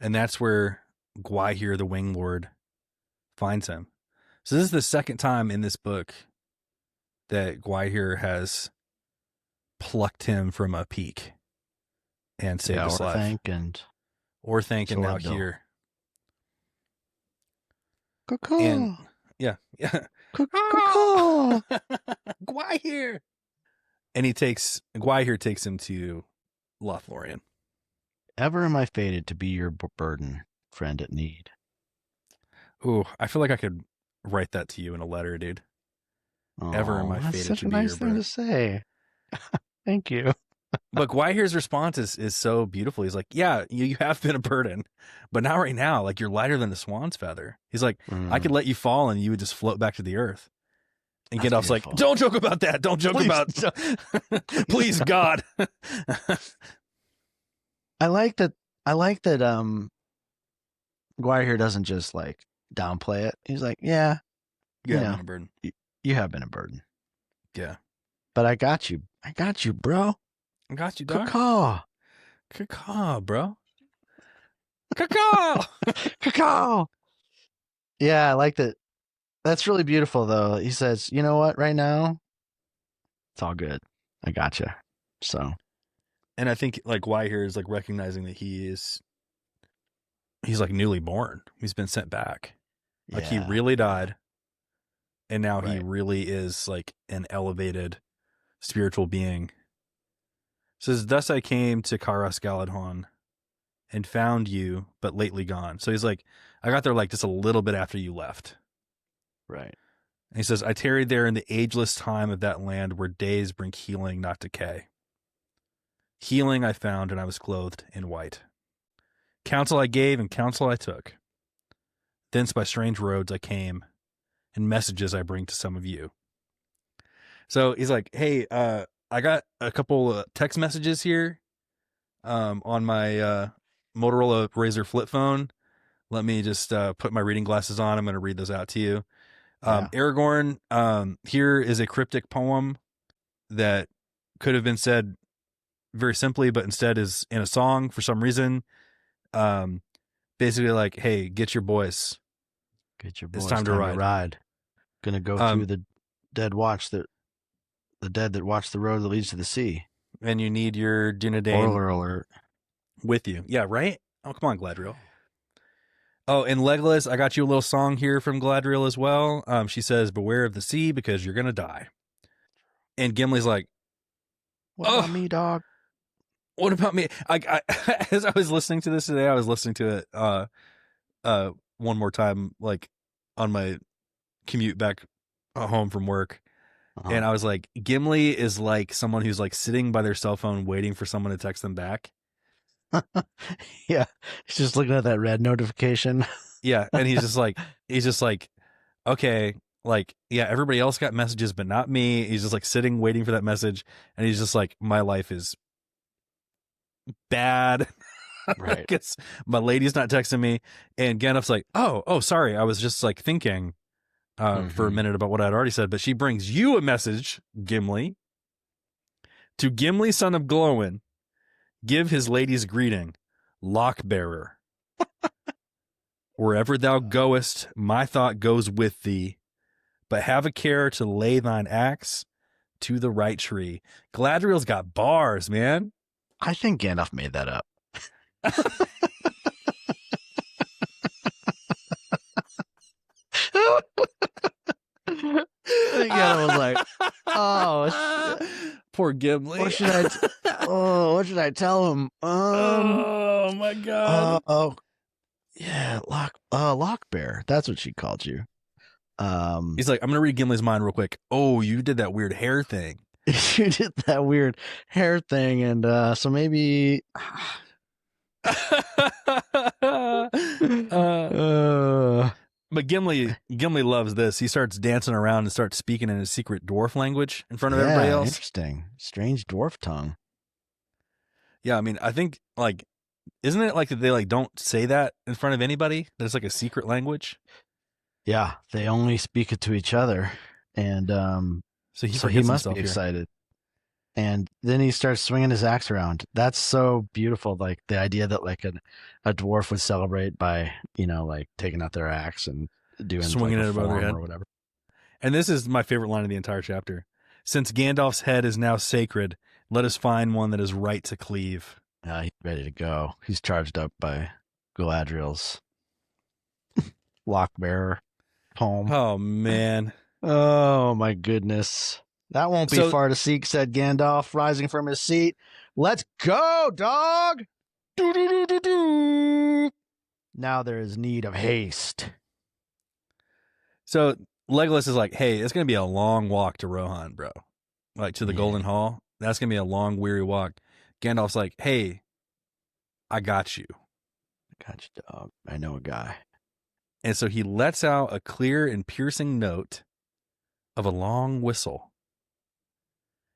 And that's where Gwaihir the Wing Lord finds him. So this is the second time in this book that Gwaihir has plucked him from a peak and saved his life. Orthanc and now here. And yeah. Gwaihir. And Gwaihir takes him to Lothlorien. Ever am I fated to be your burden, friend at need. Ooh, I feel like I could write that to you in a letter, dude. Ever am I fated to be your burden. That's such a nice thing to say. Thank you. But Gwaihir's response is so beautiful. He's like, yeah, you have been a burden, but not right now. Like, you're lighter than a swan's feather. He's like, I could let you fall and you would just float back to the earth. And Gandalf's like, don't joke about that. Don't joke about please, God. I like that Gwaihir doesn't just like downplay it. He's like, yeah, you have been a burden. You have been a burden. Yeah. But I got you. I got you, bro. I got you, dog. Caw, bro. Caw. Yeah, I like that. That's really beautiful, though. He says, you know what? Right now, it's all good. I got you. So. And I think like Gwaihir is like recognizing that he's like newly born. He's been sent back. Like he really died. And now he really is like an elevated spiritual being. It says, thus I came to Karas Galadhon and found you, but lately gone. So he's like, I got there like just a little bit after you left. Right. And he says, I tarried there in the ageless time of that land where days bring healing, not decay. Healing I found, and I was clothed in white. Counsel I gave, and counsel I took. Thence by strange roads I came, and messages I bring to some of you. So he's like, hey, I got a couple text messages here on my Motorola Razr flip phone. Let me just put my reading glasses on. I'm going to read those out to you. Aragorn, here is a cryptic poem that could have been said very simply, but instead is in a song for some reason. Basically like, hey, get your boys. It's time to ride. Gonna go through the dead watch the dead that watch the road that leads to the sea. And you need your Dunedain alert with you. Yeah, right? Oh, come on, Galadriel. Oh, and Legolas, I got you a little song here from Galadriel as well. She says, beware of the sea because you're going to die. And Gimli's like, what about me, dog? What about me? I as I was listening to this today, I was listening to it one more time, like on my commute back home from work. And I was like, Gimli is like someone who's like sitting by their cell phone waiting for someone to text them back. Yeah. He's just looking at that red notification. Yeah. And he's just like, okay, like, yeah, everybody else got messages, but not me. He's just like sitting, waiting for that message. And he's just like, my life is bad. Right. Because my lady's not texting me. And Gandalf's like, oh, sorry. I was just like thinking for a minute about what I'd already said, but she brings you a message, Gimli. To Gimli, son of Glóin, give his lady's greeting, Lockbearer. Wherever thou goest, my thought goes with thee, but have a care to lay thine axe to the right tree. Galadriel's got bars, man. I think Gandalf made that up. Gandalf was like, oh, shit. Poor Gimli. What should I tell him? Oh my God. Yeah, Lockbear. That's what she called you. He's like, I'm gonna read Gimli's mind real quick. Oh, you did that weird hair thing. You did that weird hair thing, and so maybe. But Gimli loves this. He starts dancing around and starts speaking in his secret dwarf language in front of everybody else. Interesting. Strange dwarf tongue. Yeah, I mean, I think, like, isn't it like that they, like, don't say that in front of anybody? That it's like a secret language? Yeah, they only speak it to each other. And So he So he forgets must be himself here. excited. And then he starts swinging his axe around. That's so beautiful. Like the idea that like a dwarf would celebrate by, like taking out their axe and doing Swinging like it a above their form head. or whatever. And this is my favorite line of the entire chapter. Since Gandalf's head is now sacred, let us find one that is right to cleave. He's ready to go. He's charged up by Galadriel's Lockbearer poem. Oh, man. Oh, my goodness. That won't be So- far to seek, said Gandalf, rising from his seat. Let's go, dog! Do-do-do-do-do. Now there is need of haste. So Legolas is like, hey, it's going to be a long walk to Rohan, bro. Like to the Yeah. Golden Hall. That's going to be a long, weary walk. Gandalf's like, hey, I got you. Got you, dog. I know a guy. And so he lets out a clear and piercing note of a long whistle.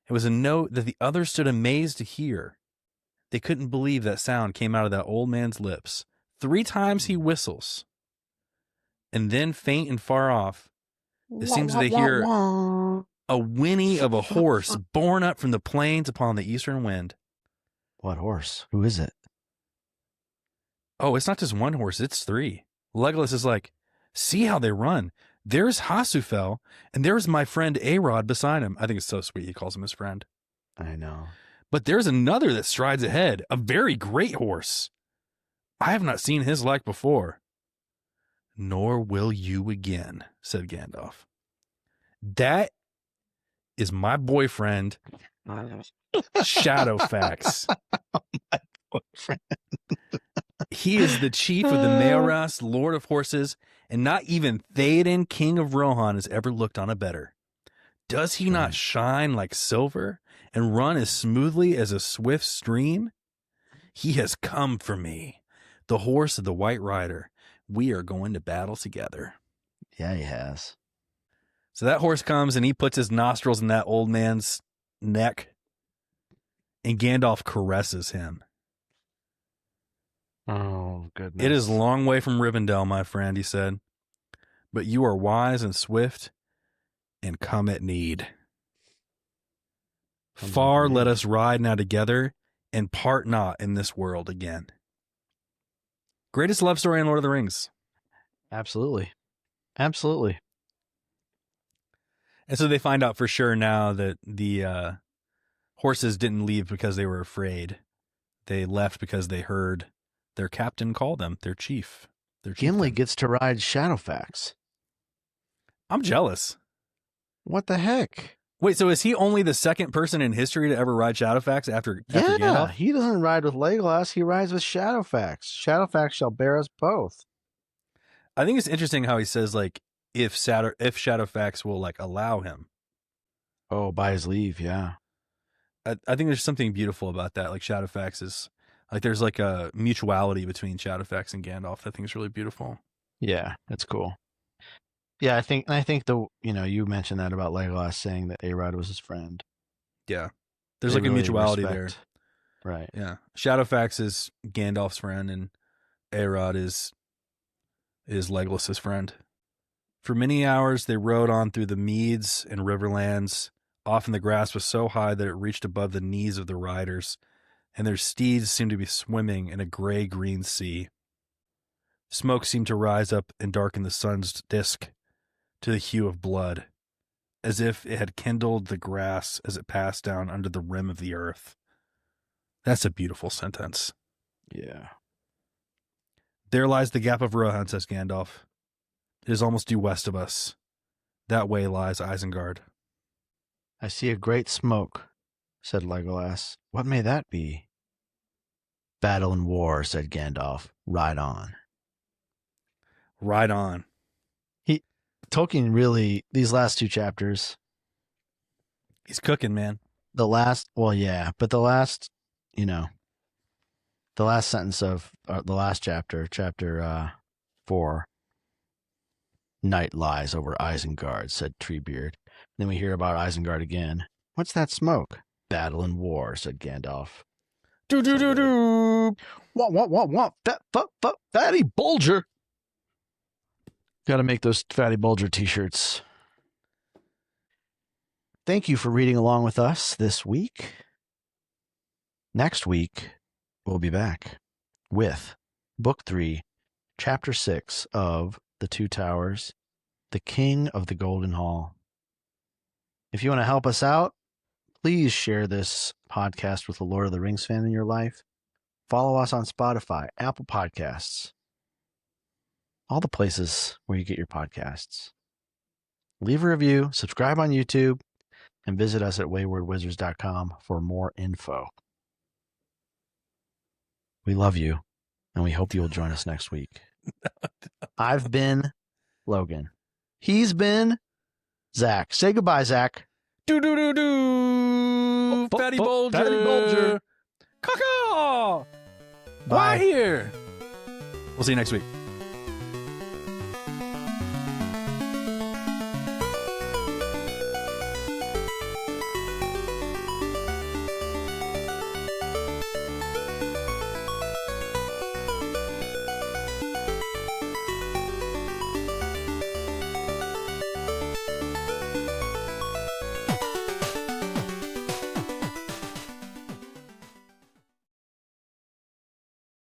It was a note that the others stood amazed to hear. They couldn't believe that sound came out of that old man's lips. 3 times he whistles. And then, faint and far off, it seems they hear a whinny of a horse borne up from the plains upon the eastern wind. What horse? Who is it? Oh, it's not just one horse, it's 3. Legolas is like, see how they run. There's Hasufel, and there's my friend Arod beside him. I think it's so sweet he calls him his friend. I know. But there's another that strides ahead, a very great horse. I have not seen his like before. Nor will you again, said Gandalf. That is my boyfriend, Shadowfax. My boyfriend. He is the chief of the Maoras, Lord of Horses, and not even Theoden, King of Rohan, has ever looked on a better. Does he not shine like silver and run as smoothly as a swift stream? He has come for me, the horse of the White Rider. We are going to battle together. Yeah, he has. So that horse comes and he puts his nostrils in that old man's neck, and Gandalf caresses him. Oh, goodness. It is a long way from Rivendell, my friend, he said, but you are wise and swift and come at need. Far let us ride now together and part not in this world again. Greatest love story in Lord of the Rings. Absolutely. Absolutely. And so they find out for sure now that the horses didn't leave because they were afraid. They left because they heard their captain call them, their chief. Gimli gets to ride Shadowfax. I'm jealous. What the heck? Wait, so is he only the second person in history to ever ride Shadowfax after Gandalf? He doesn't ride with Legolas. He rides with Shadowfax. Shadowfax shall bear us both. I think it's interesting how he says, like, if Shadowfax will, like, allow him. Oh, by his leave, yeah. I think there's something beautiful about that. Like, Shadowfax is, like, there's, like, a mutuality between Shadowfax and Gandalf that I think is really beautiful. Yeah, that's cool. Yeah, I think you mentioned that about Legolas saying that Arod was his friend. Yeah. There's, They like, a really mutuality respect. there. Right. Yeah. Shadowfax is Gandalf's friend, and Arod is Legolas's friend. For many hours, they rode on through the meads and riverlands. Often the grass was so high that it reached above the knees of the riders, and their steeds seemed to be swimming in a gray-green sea. Smoke seemed to rise up and darken the sun's disk to the hue of blood, as if it had kindled the grass as it passed down under the rim of the earth. That's a beautiful sentence. Yeah. There lies the gap of Rohan, says Gandalf. It is almost due west of us. That way lies Isengard. I see a great smoke, said Legolas. What may that be? Battle and war, said Gandalf. Ride on. Ride on. Tolkien really, these last 2 chapters, He's cooking, man. the last sentence of the last chapter 4, night lies over Isengard, said Treebeard. Then we hear about Isengard again. What's that smoke? Battle and war, said Gandalf. Do. What? Fatty Bulger. Got to make those Fatty Bulger t-shirts. Thank you for reading along with us this week. Next week, we'll be back with Book 3, Chapter 6 of The Two Towers, The King of the Golden Hall. If you want to help us out, please share this podcast with a Lord of the Rings fan in your life. Follow us on Spotify, Apple Podcasts, all the places where you get your podcasts. Leave a review, subscribe on YouTube, and visit us at waywardwizards.com for more info. We love you, and we hope you will join us next week. I've been Logan. He's been Zach. Say goodbye, Zach. Do. Fatty Bulger. Fatty Bulger. Caw-caw. Bye. Why here? We'll see you next week.